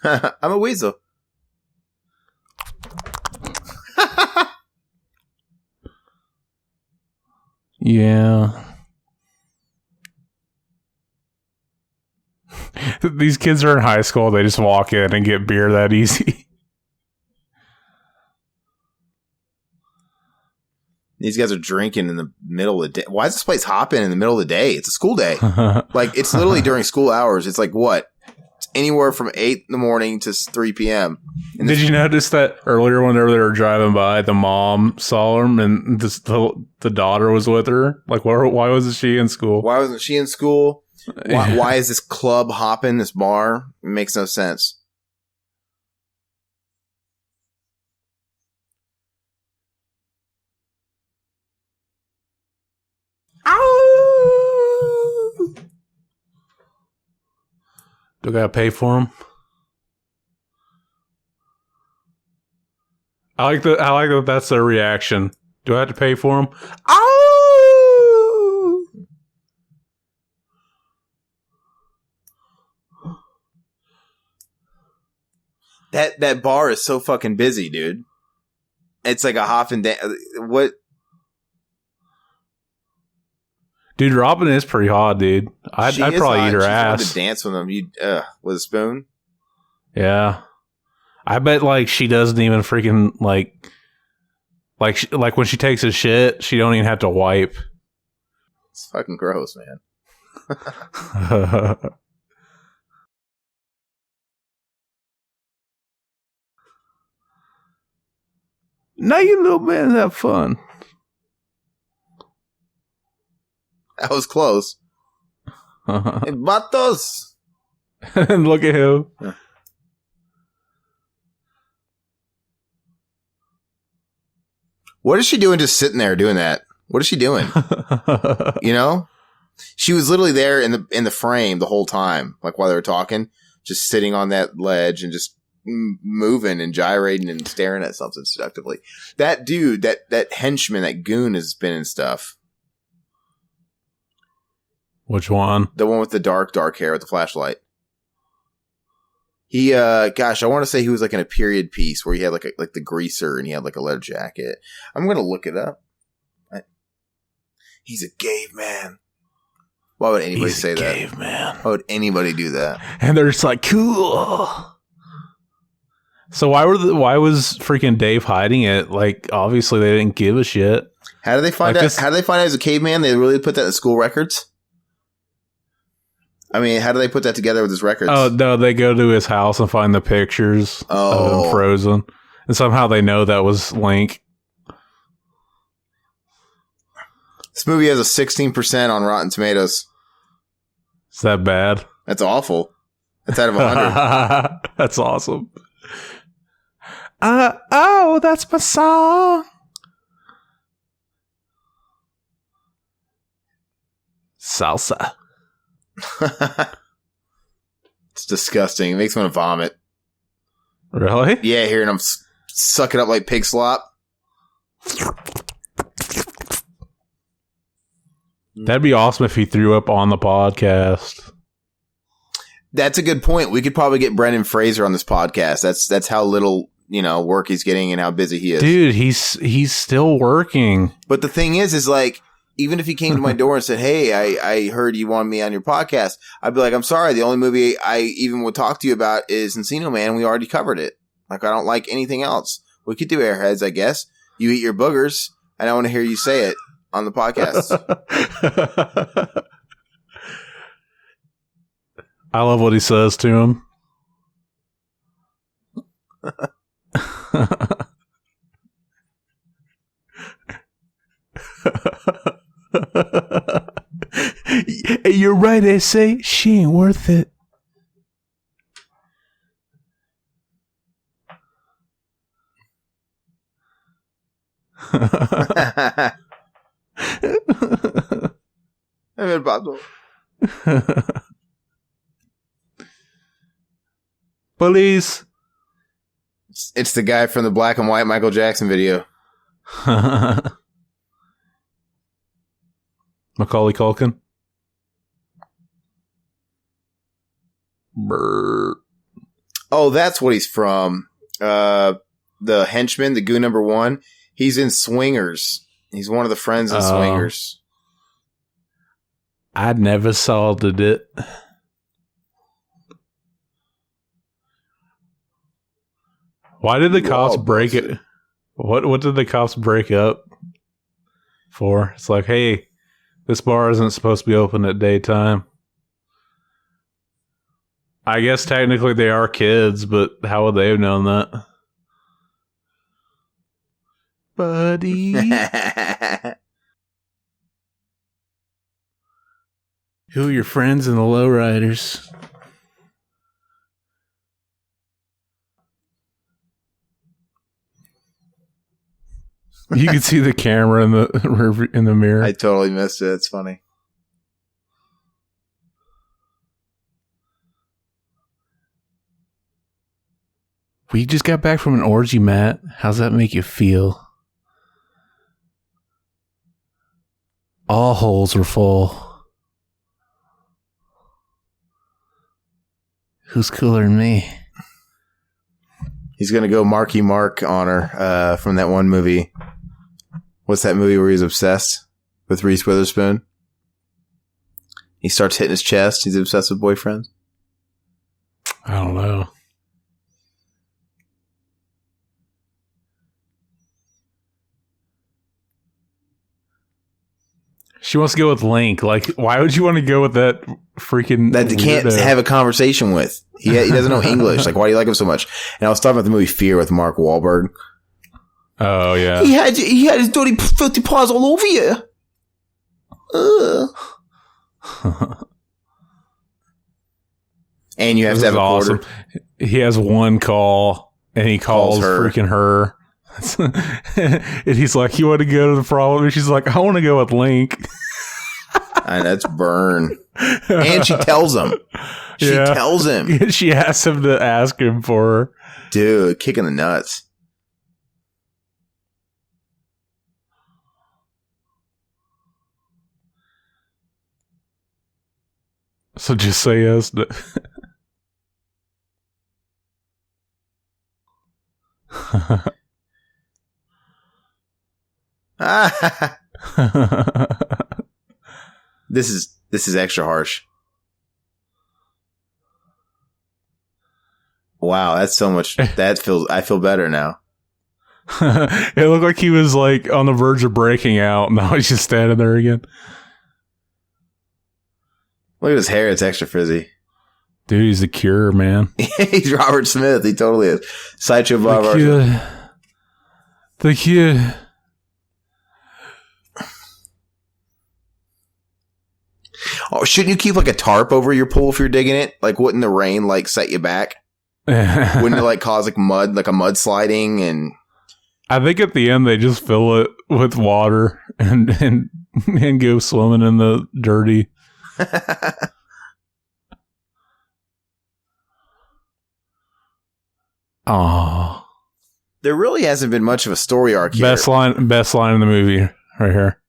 I'm a weasel. Yeah. These kids are in high school. They just walk in and get beer that easy. These guys are drinking in the middle of the day. Why is this place hopping in the middle of the day? It's a school day. Like, it's literally during school hours. It's like, what? It's anywhere from 8 in the morning to 3 p.m. Did you notice that earlier when they were driving by, the mom saw him and the daughter was with her? Like, why wasn't she in school? Why wasn't she in school? Why is this club hopping, this bar? It makes no sense. Ow! Do I gotta pay for him? I like that that's their reaction. Do I have to pay for him? Ow! That bar is so fucking busy, dude. It's like a Hoffen what? Dude, Robin is pretty hot, dude. I'd probably eat her ass. To dance with him, with a spoon. Yeah, I bet like she doesn't even freaking like when she takes a shit, she don't even have to wipe. It's fucking gross, man. Now you little man have fun. That was close. Hey, vatos. And look at him. Yeah. What is she doing just sitting there doing that? What is she doing? You know? She was literally there in the frame the whole time, like while they were talking, just sitting on that ledge and just moving and gyrating and staring at something seductively. That dude, that henchman, that goon has been in stuff. Which one? The one with the dark hair with the flashlight. He, gosh, I want to say he was like in a period piece where he had like the greaser and he had like a leather jacket. I'm going to look it up. He's a caveman. Why would anybody say that? Caveman. Why would anybody do that? And they're just like, cool. So why was freaking Dave hiding it? Like, obviously they didn't give a shit. How did they find out? How did they find out as a caveman? They really put that in school records? I mean, how do they put that together with his records? Oh, no, they go to his house and find the pictures of him frozen. And somehow they know that was Link. This movie has a 16% on Rotten Tomatoes. Is that bad? That's awful. That's out of 100. That's awesome. Oh, that's my song. Salsa. It's disgusting. It makes me want to vomit. Really? Yeah, hearing them suck it up like pig slop. That'd be awesome if he threw up on the podcast. That's a good point. We could probably get Brendan Fraser on this podcast. That's how little, work he's getting and how busy he is. Dude, he's still working. But the thing is like, even if he came to my door and said, hey, I heard you want me on your podcast, I'd be like, I'm sorry. The only movie I even would talk to you about is Encino Man. We already covered it. Like, I don't like anything else. We could do Airheads, I guess. You eat your boogers, and I want to hear you say it on the podcast. I love what he says to him. You're right, S.A. She ain't worth it. Police. It's the guy from the black and white Michael Jackson video. Macaulay Culkin. Brr. Oh, that's what he's from. The henchman, the goo number 1. He's in Swingers. He's one of the friends in Swingers. I never saw it. Why did the cops break it? What did the cops break up for? It's like, hey, this bar isn't supposed to be open at daytime. I guess technically they are kids, but how would they have known that? Buddy. Who are your friends in the lowriders? You can see the camera in the mirror. I totally missed it. It's funny. We just got back from an orgy, Matt. How's that make you feel? All holes were full. Who's cooler than me? He's going to go Marky Mark on her from that one movie. What's that movie where he's obsessed with Reese Witherspoon? He starts hitting his chest. He's obsessed with boyfriends. I don't know. She wants to go with Link. Like, why would you want to go with that freaking... That you can't have a conversation with. He doesn't know English. Like, why do you like him so much? And I was talking about the movie Fear with Mark Wahlberg. Oh, yeah. He had his dirty, filthy paws all over you. And you have to have a quarter. Awesome. He has one call, and he calls freaking her. And he's like, you want to go to the problem? And she's like, I want to go with Link. And that's burn. And she tells him. She tells him. She asks him to ask him for her. Dude, kicking the nuts. So just say yes. This is extra harsh. Wow, that's so much. I feel better now. It looked like he was like on the verge of breaking out. Now he's just standing there again. Look at his hair; it's extra frizzy. Dude, he's the Cure, man. He's Robert Smith. He totally is. Sideshow Bob. The Cure. Oh, shouldn't you keep like a tarp over your pool if you're digging it? Like, wouldn't the rain like set you back? Wouldn't it like cause like mud, like a mudsliding? And I think at the end they just fill it with water and go swimming in the dirty. Oh, there really hasn't been much of a story arc here. Best line in the movie right here.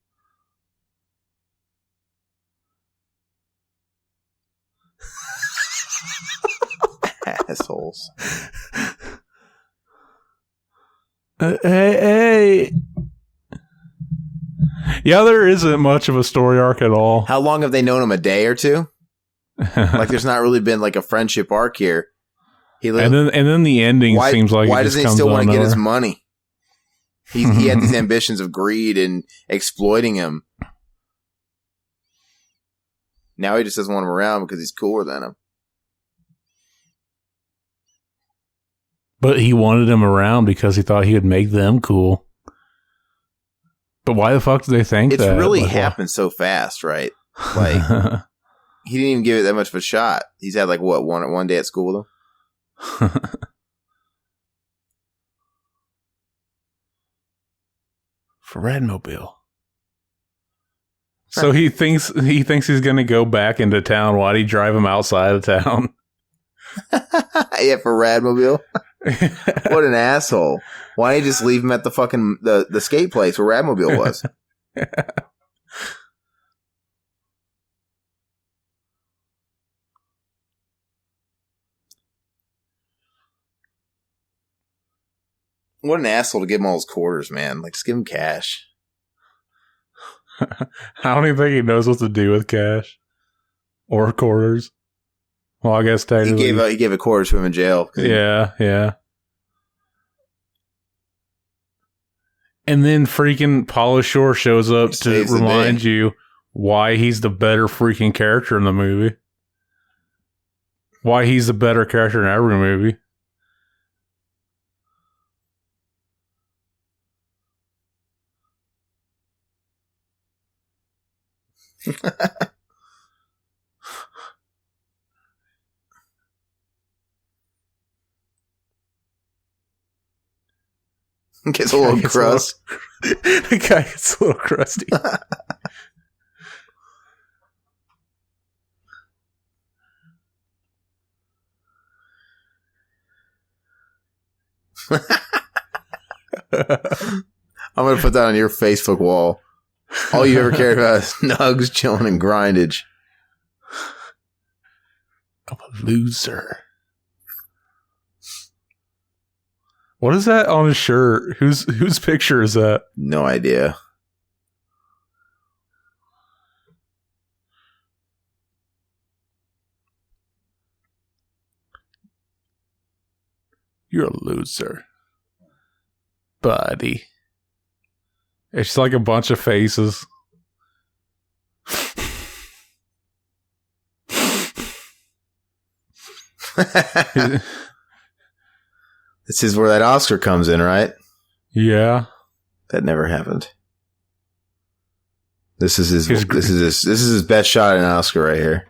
Assholes. Hey. Yeah, there isn't much of a story arc at all. How long have they known him? A day or two? Like, there's not really been like a friendship arc here. And then the ending seems like why doesn't he still want to get his money? He had these ambitions of greed and exploiting him. Now he just doesn't want him around because he's cooler than him. But he wanted him around because he thought he would make them cool. But why the fuck did they think that? It's really happened so fast, right? Like, he didn't even give it that much of a shot. He's had like, what, one day at school with him? For Redmobile. So he thinks he's gonna go back into town. Why'd he drive him outside of town? Yeah, for Radmobile. What an asshole. Why didn't he just leave him at the fucking the skate place where Radmobile was? What an asshole to give him all his quarters, man. Like, just give him cash. I don't even think he knows what to do with cash or quarters. Well, I guess technically he gave a quarter to him in jail. Yeah. And then freaking Paula Shore shows up to remind you why he's the better freaking character in the movie. Why he's the better character in every movie. Gets a little crust. The guy gets a little crusty. I'm going to put that on your Facebook wall. All you ever cared about is nugs, chilling, and grindage. I'm a loser. What is that on his shirt? Whose picture is that? No idea. You're a loser, buddy. It's like a bunch of faces. This is where that Oscar comes in, right? Yeah. That never happened. This is his best shot at an Oscar right here.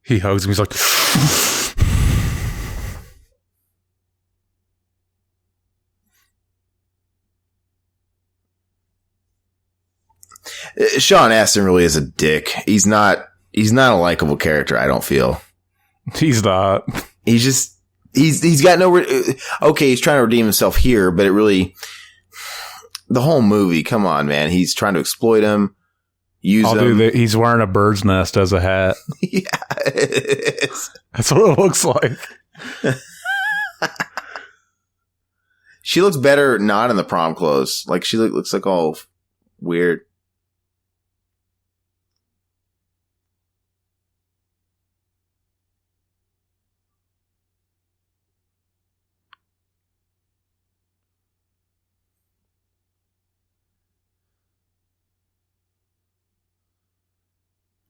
He hugs him. He's like, Sean Astin really is a dick. He's not a likable character, I don't feel. He's not. He's got no... Okay, he's trying to redeem himself here, but it really... The whole movie, come on, man. He's trying to exploit him, use him. Dude, he's wearing a bird's nest as a hat. Yeah, it is. That's what it looks like. She looks better not in the prom clothes. Like, she looks like all weird.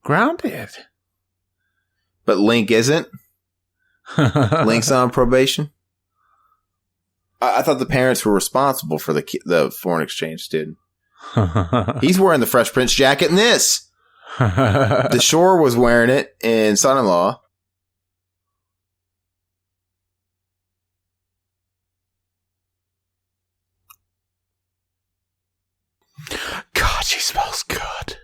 Grounded. But Link isn't? Link's on probation? I thought the parents were responsible for the foreign exchange student. He's wearing the Fresh Prince jacket in this. The Shore was wearing it in Son-in-Law. God, she smells good.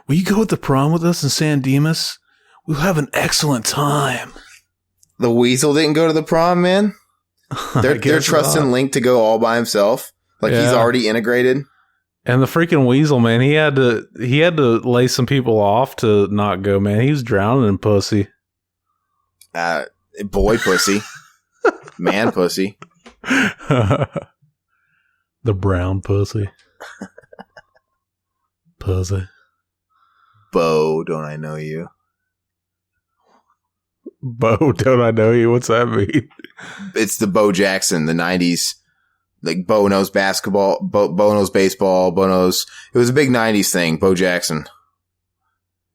Will you go to the prom with us in San Dimas? We'll have an excellent time. The Weasel didn't go to the prom, man. They're trusting Link to go all by himself. Like, he's already integrated. And the freaking Weasel, man, he had to lay some people off to not go, man. He was drowning in pussy. Boy pussy. Man pussy. The brown pussy. Pussy. Bo, don't I know you? Bo, don't I know you? What's that mean? It's the Bo Jackson, the 90s. Like, Bo knows basketball, Bo knows baseball, Bo knows... It was a big 90s thing, Bo Jackson.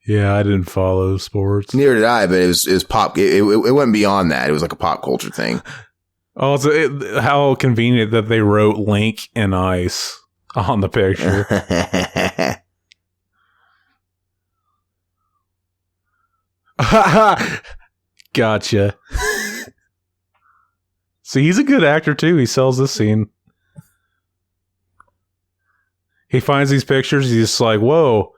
Yeah, I didn't follow sports. Neither did I, but it was pop... It went beyond that. It was like a pop culture thing. Oh, how convenient that they wrote Link and Ice on the picture. Gotcha. See, he's a good actor too. He sells this scene. He finds these pictures. He's just like, whoa.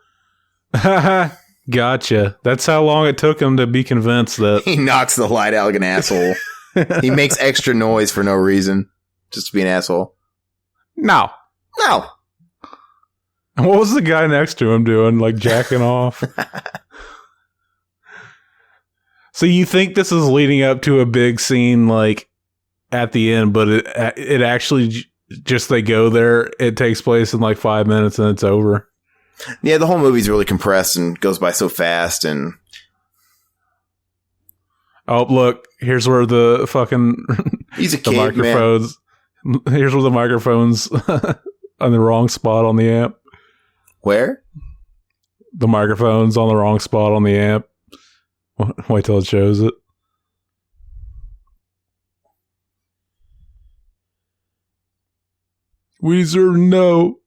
Gotcha. That's how long it took him to be convinced that. He knocks the light out like an asshole. He makes extra noise for no reason. Just to be an asshole. No. And what was the guy next to him doing? Like jacking off? So you think this is leading up to a big scene, like at the end, but it actually just they go there. It takes place in like 5 minutes and it's over. Yeah, the whole movie's really compressed and goes by so fast. And oh, look, here's where the fucking he's a the caveman. microphones. Here's where the microphones on the wrong spot on the amp. Where? The microphone's on the wrong spot on the amp. Wait till it shows it. Weezer, no.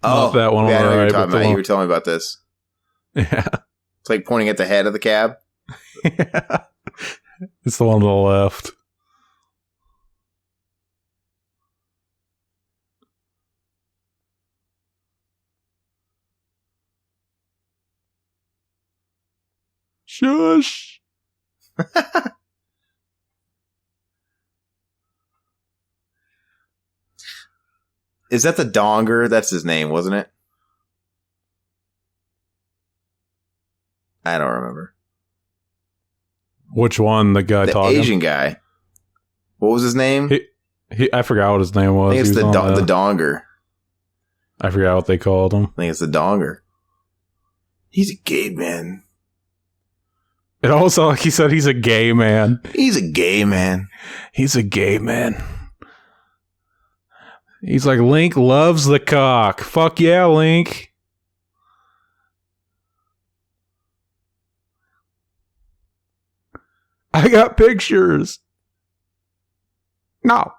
Oh, not that one. Yeah, I know right, you were talking about. You were telling me about this. Yeah. It's like pointing at the head of the cab. Yeah. It's the one to the left. Shush. Is that the Donger? That's his name, wasn't it? I don't remember. Which one? The guy talking? The Asian guy. What was his name? I forgot what his name was. I think it's the Donger. I forgot what they called him. I think it's the Donger. He's a gay man. It also, like he said, he's a gay man. He's a gay man. He's a gay man. He's like, Link loves the cock. Fuck yeah, Link. I got pictures. No.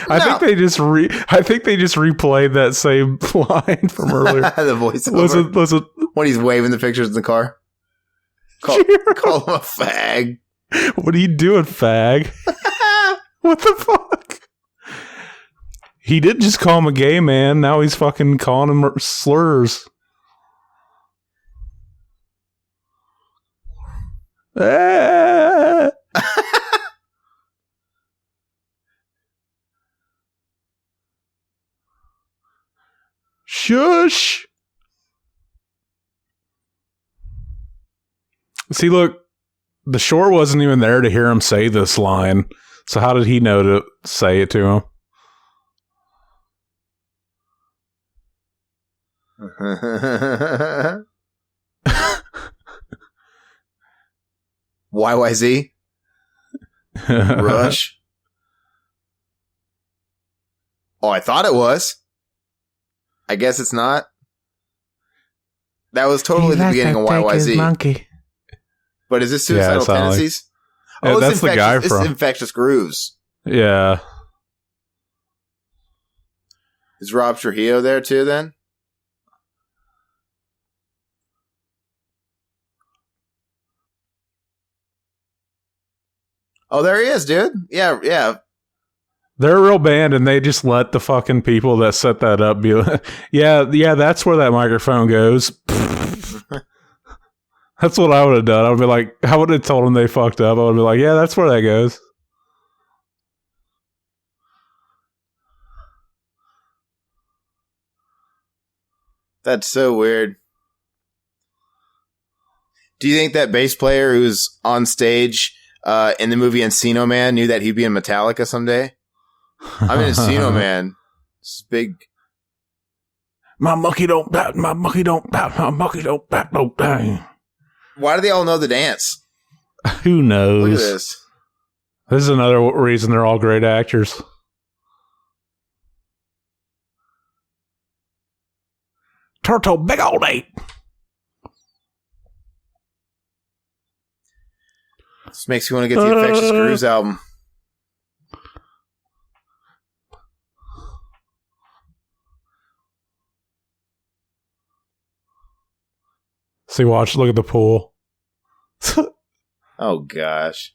I think they just replayed that same line from earlier. The voiceover. Listen. When he's waving the pictures in the car. Call him a fag. What are you doing, fag? What the fuck? He did just call him a gay man. Now he's fucking calling him slurs. Shush. See, look, the short wasn't even there to hear him say this line. So how did he know to say it to him? YYZ? Rush? Oh, I thought it was. I guess it's not. That was totally the beginning of YYZ. Monkey. But is this Suicidal Tendencies? Oh, that's the guy from. It's Infectious Grooves. Yeah. Is Rob Trujillo there too then? Oh, there he is, dude. Yeah. They're a real band, and they just let the fucking people that set that up be like, yeah, that's where that microphone goes. That's what I would have done. I would be like, I would have told them they fucked up. I would be like, yeah, that's where that goes. That's so weird. Do you think that bass player who's on stage in the movie Encino Man knew that he'd be in Metallica someday? I'm in Encino Man. It's big. My monkey don't bat, my monkey don't bat, my monkey don't bat, no dang. Why do they all know the dance? Who knows? Look at this. This is another reason they're all great actors. Turtle, big old 8. This makes me want to get the Infectious Grooves album. See, watch, look at the pool. Oh, gosh.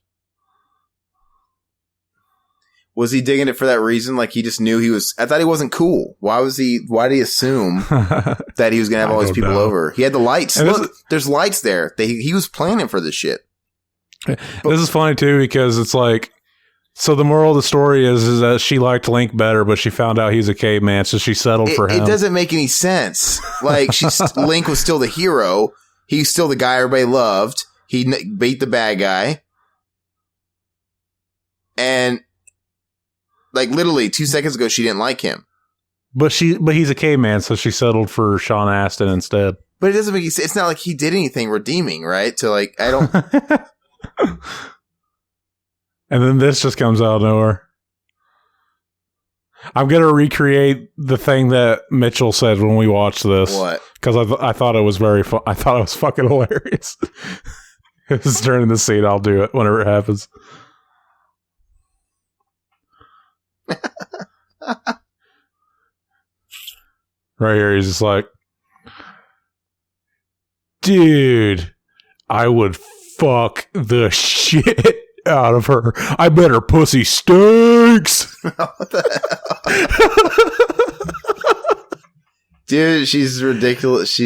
Was he digging it for that reason? Like, he just knew he was... I thought he wasn't cool. Why did he assume that he was going to have all these people over? He had the lights. And look, there's lights there. He was planning for this shit. This is funny, too, because it's like... So the moral of the story is that she liked Link better, but she found out he's a caveman, so she settled for him. It doesn't make any sense. Like, Link was still the hero. He's still the guy everybody loved. He beat the bad guy. And, like, literally 2 seconds ago, she didn't like him. But he's a caveman, so she settled for Sean Astin instead. But it doesn't make any sense. It's not like he did anything redeeming, right? So, like, I don't... And then this just comes out of nowhere. I'm going to recreate the thing that Mitchell said when we watched this. What? Because I thought it was very fun. I thought it was fucking hilarious. It was during the scene. I'll do it whenever it happens. Right here, he's just like, dude, I would fuck the shit out of her. I bet her pussy stinks. Dude, she's ridiculous.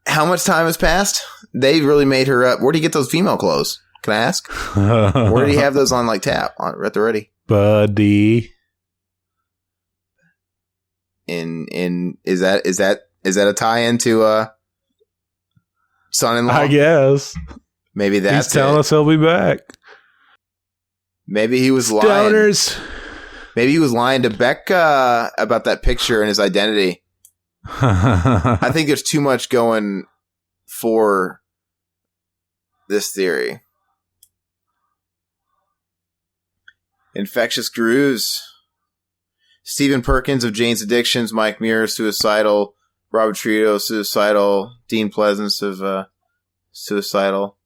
How much time has passed? They really made her up. Where do you get those female clothes? Can I ask? Where do you have those on like tap at the ready? Buddy. Is that a tie into Son-in-Law? I guess. Maybe that's He's telling us he'll be back. Maybe he was lying. Stoners. Maybe he was lying to Becca about that picture and his identity. I think there's too much going for this theory. Infectious Grooves. Stephen Perkins of Jane's Addictions. Mike Muir, suicidal. Robert Trujillo, suicidal. Dean Pleasance of suicidal.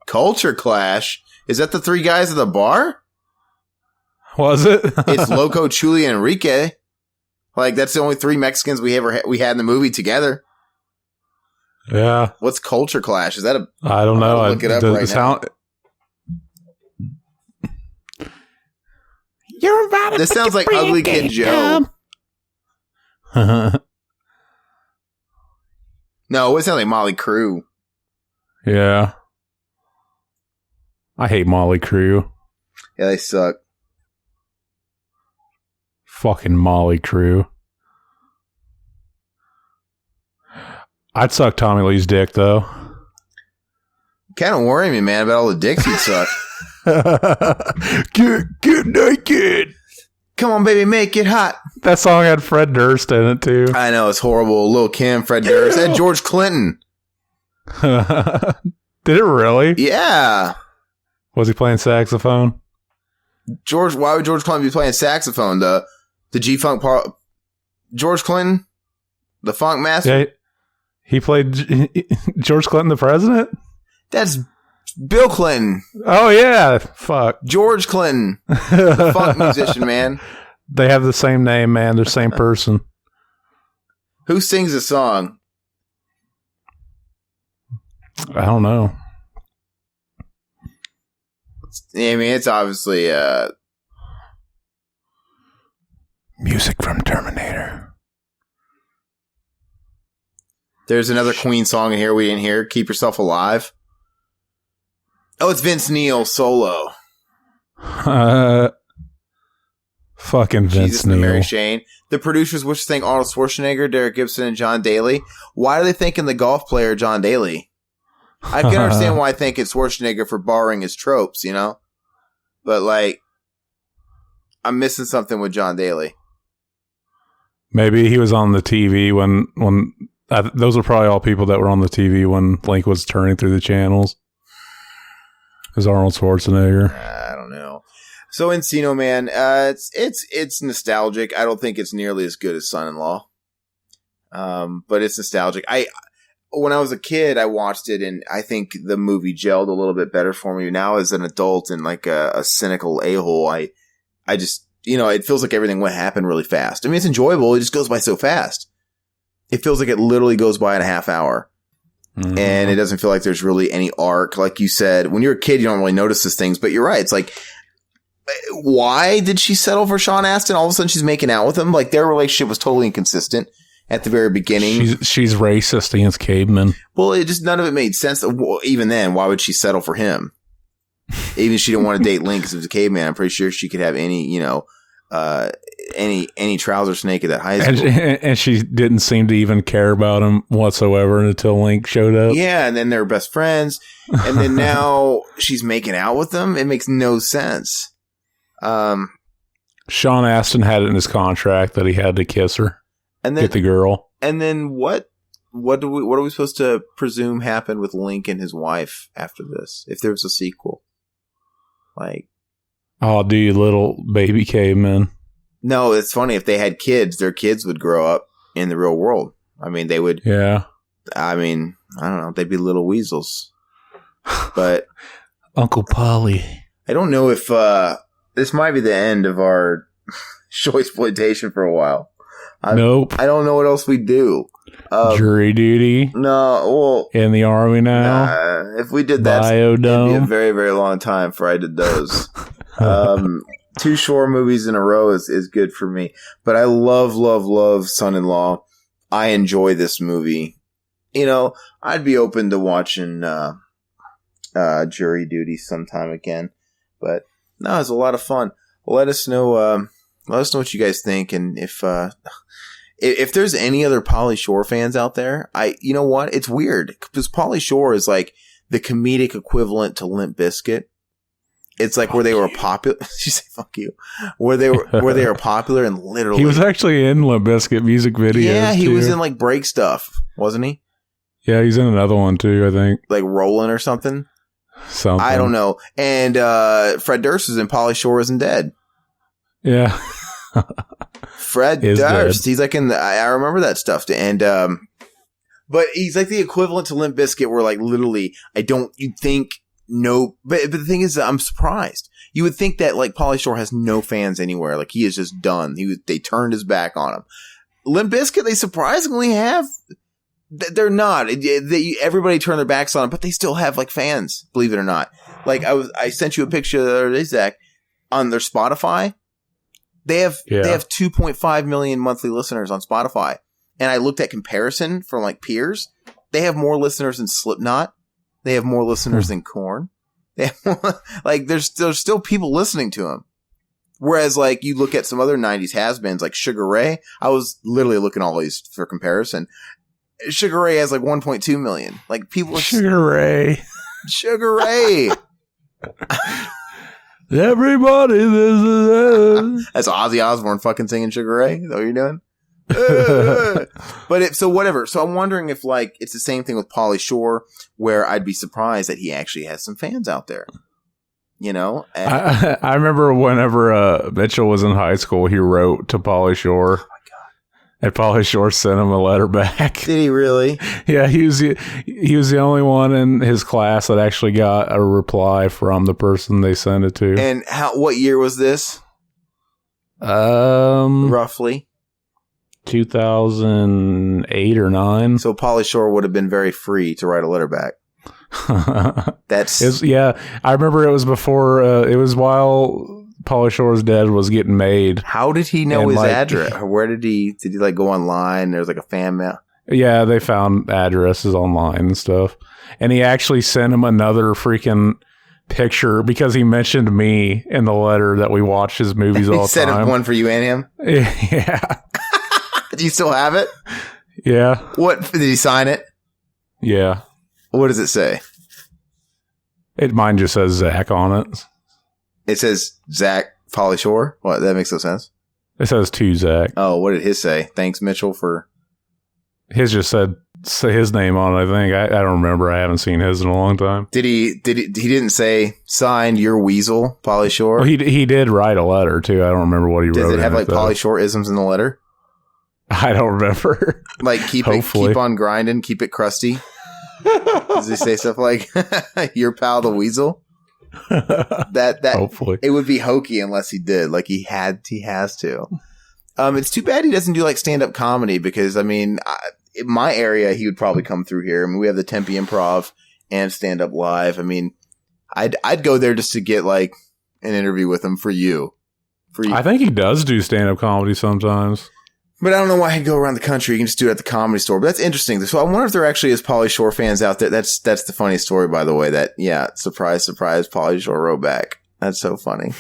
Culture Clash? Is that the three guys at the bar? Was it? It's Loco, Chuli, and Enrique. Like, that's the only three Mexicans we had in the movie together. Yeah. What's Culture Clash? Is that a... I don't know. Look it up right now. You're invited. This sounds like Ugly Kid Joe. No, it sounds like Molly Crew. Yeah. I hate Molly Crew. Yeah, they suck. Fucking Molly Crew. I'd suck Tommy Lee's dick, though. Kind of worry me, man, about all the dicks he'd suck. Get naked. Come on, baby, make it hot. That song had Fred Durst in it, too. I know, it's horrible. Lil' Kim, Fred Durst, and George Clinton. Did it really? Yeah. Was he playing saxophone? Why would George Clinton be playing saxophone? The G-Funk part. George Clinton? The Funk Master? Yeah, he played George Clinton, the president? That's Bill Clinton. Oh, yeah. Fuck. George Clinton. The funk musician, man. They have the same name, man. They're the same person. Who sings the song? I don't know. I mean, it's obviously music from Terminator. There's another Queen song in here we didn't hear. Keep Yourself Alive. Oh, it's Vince Neil solo. Fucking Vince Jesus Neil. And Mary Shane. The producers wish to thank Arnold Schwarzenegger, Derek Gibson, and John Daly. Why are they thanking the golf player John Daly? I can understand why I think it's Schwarzenegger for borrowing his tropes, you know? But, like, I'm missing something with John Daly. Maybe he was on the TV when those were probably all people that were on the TV when Link was turning through the channels. Is Arnold Schwarzenegger? I don't know. So Encino Man, it's nostalgic. I don't think it's nearly as good as Son-in-Law, but it's nostalgic. When I was a kid, I watched it, and I think the movie gelled a little bit better for me. Now, as an adult and like a cynical a-hole, I just, it feels like everything happened really fast. I mean, it's enjoyable. It just goes by so fast. It feels like it literally goes by in a half hour. Mm-hmm. And it doesn't feel like there's really any arc. Like you said, when you're a kid, you don't really notice these things, but you're right. It's like, why did she settle for Sean Astin? All of a sudden she's making out with him. Like, their relationship was totally inconsistent at the very beginning. She's racist against cavemen. Well, none of it made sense. Even then, why would she settle for him? Even if she didn't want to date Link because it was a caveman, I'm pretty sure she could have any trouser snake at that high school. And she didn't seem to even care about him whatsoever until Link showed up. Yeah, and then they were best friends. And then now she's making out with them. It makes no sense. Sean Astin had it in his contract that he had to kiss her and then get the girl. And then what are we supposed to presume happened with Link and his wife after this? If there was a sequel, like, oh, do you little baby caveman? No, it's funny. If they had kids, their kids would grow up in the real world. I mean, they would. Yeah. I mean, I don't know. They'd be little weasels. But Uncle Polly. I don't know if this might be the end of our show exploitation for a while. Nope. I don't know what else we do. Jury duty. No. Well, in the army now. If we did that, it'd be a very, very long time before I did those. 2 Shore movies in a row is good for me. But I love Son-in-Law. I enjoy this movie. I'd be open to watching Jury Duty sometime again. But no, it's a lot of fun. Let us know what you guys think, and if there's any other Pauly Shore fans out there, you know what? It's weird because Pauly Shore is like the comedic equivalent to Limp Bizkit. It's like where they were popular. You say "fuck you," where they were popular and literally. He was actually in Limp Bizkit music videos. Yeah, he was in like Break Stuff, wasn't he? Yeah, he's in another one too. I think like Rollin' or something. I don't know. And Fred Durst is in Pauly Shore Isn't Dead. Yeah, Fred Durst. He's like in the. I remember that stuff. And but he's like the equivalent to Limp Bizkit, where like literally, you'd think. No, but the thing is that I'm surprised. You would think that like Pauly Shore has no fans anywhere. Like he is just done. They turned his back on him. Limp Bizkit, they surprisingly have. They're not. Everybody turned their backs on him, but they still have like fans. Believe it or not. Like I sent you a picture the other day, Zach, on their Spotify. They have 2.5 million monthly listeners on Spotify, and I looked at comparison from like peers. They have more listeners than Slipknot. They have more listeners than Korn. They have more, like there's still people listening to him. Whereas like you look at some other 90s has-beens like Sugar Ray. I was literally looking at all these for comparison. Sugar Ray has like 1.2 million. Like people are Sugar Ray. Sugar Ray. Everybody, that's Ozzy Osbourne fucking singing Sugar Ray. Is that what you're doing? But so whatever. So I'm wondering if like it's the same thing with Pauly Shore, where I'd be surprised that he actually has some fans out there. You know, I remember whenever Mitchell was in high school, he wrote to Pauly Shore. Oh my God! And Pauly Shore sent him a letter back. Did he really? Yeah, he was the only one in his class that actually got a reply from the person they sent it to. And what year was this? Roughly 2008 or 9. So Pauly Shore would have been very free to write a letter back. Yeah, I remember it was before it was while Pauly Shore's Dead was getting made. How did he know his address? Where did he like go online? There's like a fan mail. Yeah, they found addresses online and stuff. And he actually sent him another freaking picture because he mentioned me in the letter that we watch his movies all the time. He sent one for you and him? Yeah. Do you still have it? Yeah. What, did he sign it? Yeah. What does it say? Mine just says Zach on it. It says Zach Pauly Shore? What? That makes no sense. It says to Zach. Oh, what did his say? Thanks, Mitchell, for... His just said his name on it, I think. I don't remember. I haven't seen his in a long time. He didn't say, signed your weasel, Pauly Shore? Well, he did write a letter, too. I don't remember what he wrote. Does it have like Pauly Shore-isms in the letter? I don't remember. Like keep on grinding, keep it crusty. Does he say stuff like your pal the weasel? That hopefully it would be hokey unless he did. Like he has to. It's too bad he doesn't do like stand up comedy because I mean, in my area he would probably come through here. I mean, we have the Tempe Improv and Stand Up Live. I mean, I'd go there just to get like an interview with him for you. I think he does do stand up comedy sometimes. But I don't know why he'd go around the country. You can just do it at the Comedy Store. But that's interesting. So I wonder if there actually is Pauly Shore fans out there. That's the funny story, by the way. That, yeah, surprise, surprise, Pauly Shore wrote back. That's so funny.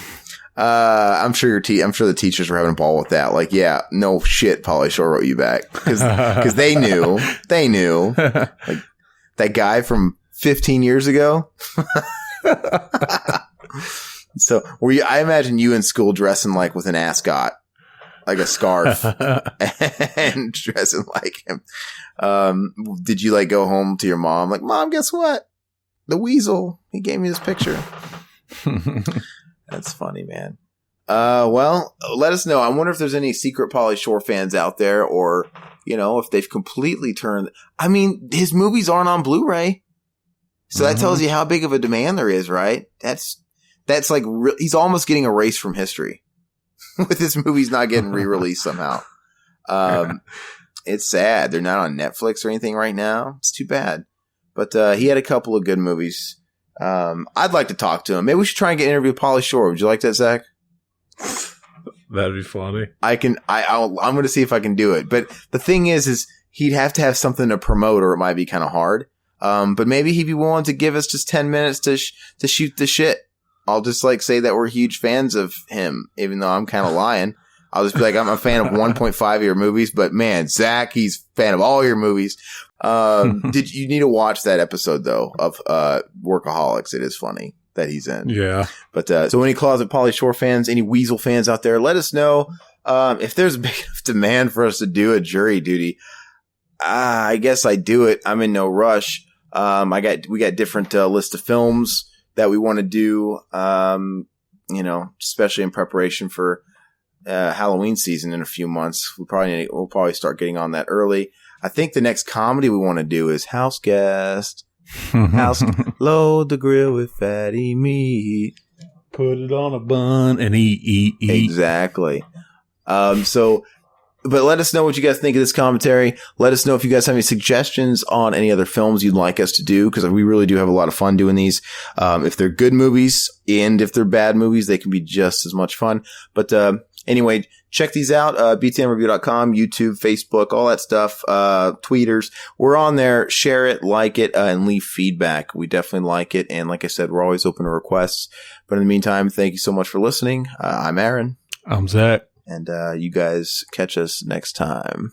I'm sure the teachers were having a ball with that. Like, yeah, no shit, Pauly Shore wrote you back. Because they knew. Like, that guy from 15 years ago. So, I imagine you in school dressing like with an ascot. Like a scarf and dressing like him. Did you like go home to your mom? Like, Mom, guess what? The weasel. He gave me this picture. That's funny, man. Well, let us know. I wonder if there's any secret Pauly Shore fans out there or, you know, if they've completely turned. I mean, his movies aren't on Blu-ray. So that tells you how big of a demand there is, right? That's like, he's almost getting erased from history. With his movies not getting re-released somehow. It's sad. They're not on Netflix or anything right now. It's too bad. But he had a couple of good movies. I'd like to talk to him. Maybe we should try and get an interview with Pauly Shore. Would you like that, Zach? That'd be funny. I'm going to see if I can do it. But the thing is he'd have to have something to promote or it might be kind of hard. But maybe he'd be willing to give us just 10 minutes to shoot the shit. I'll just like say that we're huge fans of him, even though I'm kind of lying. I'll just be like, I'm a fan of 1.5 of your movies, but man, Zach, he's a fan of all your movies. Did you need to watch that episode though of Workaholics? It is funny that he's in. Yeah. But so any Closet Pauly Shore fans, any Weasel fans out there, let us know if there's a big enough demand for us to do a jury duty. I guess I do it. I'm in no rush. We got different list of films that we want to do, you know, especially in preparation for Halloween season in a few months. We'll probably start getting on that early. I think the next comedy we want to do is House Guest. Load the grill with fatty meat. Put it on a bun and eat. Exactly. But let us know what you guys think of this commentary. Let us know if you guys have any suggestions on any other films you'd like us to do, because we really do have a lot of fun doing these. If they're good movies and if they're bad movies, they can be just as much fun. But anyway, check these out. btnreview.com, YouTube, Facebook, all that stuff. Tweeters. We're on there. Share it, like it, and leave feedback. We definitely like it. And like I said, we're always open to requests. But in the meantime, thank you so much for listening. I'm Aaron. I'm Zach. And you guys catch us next time.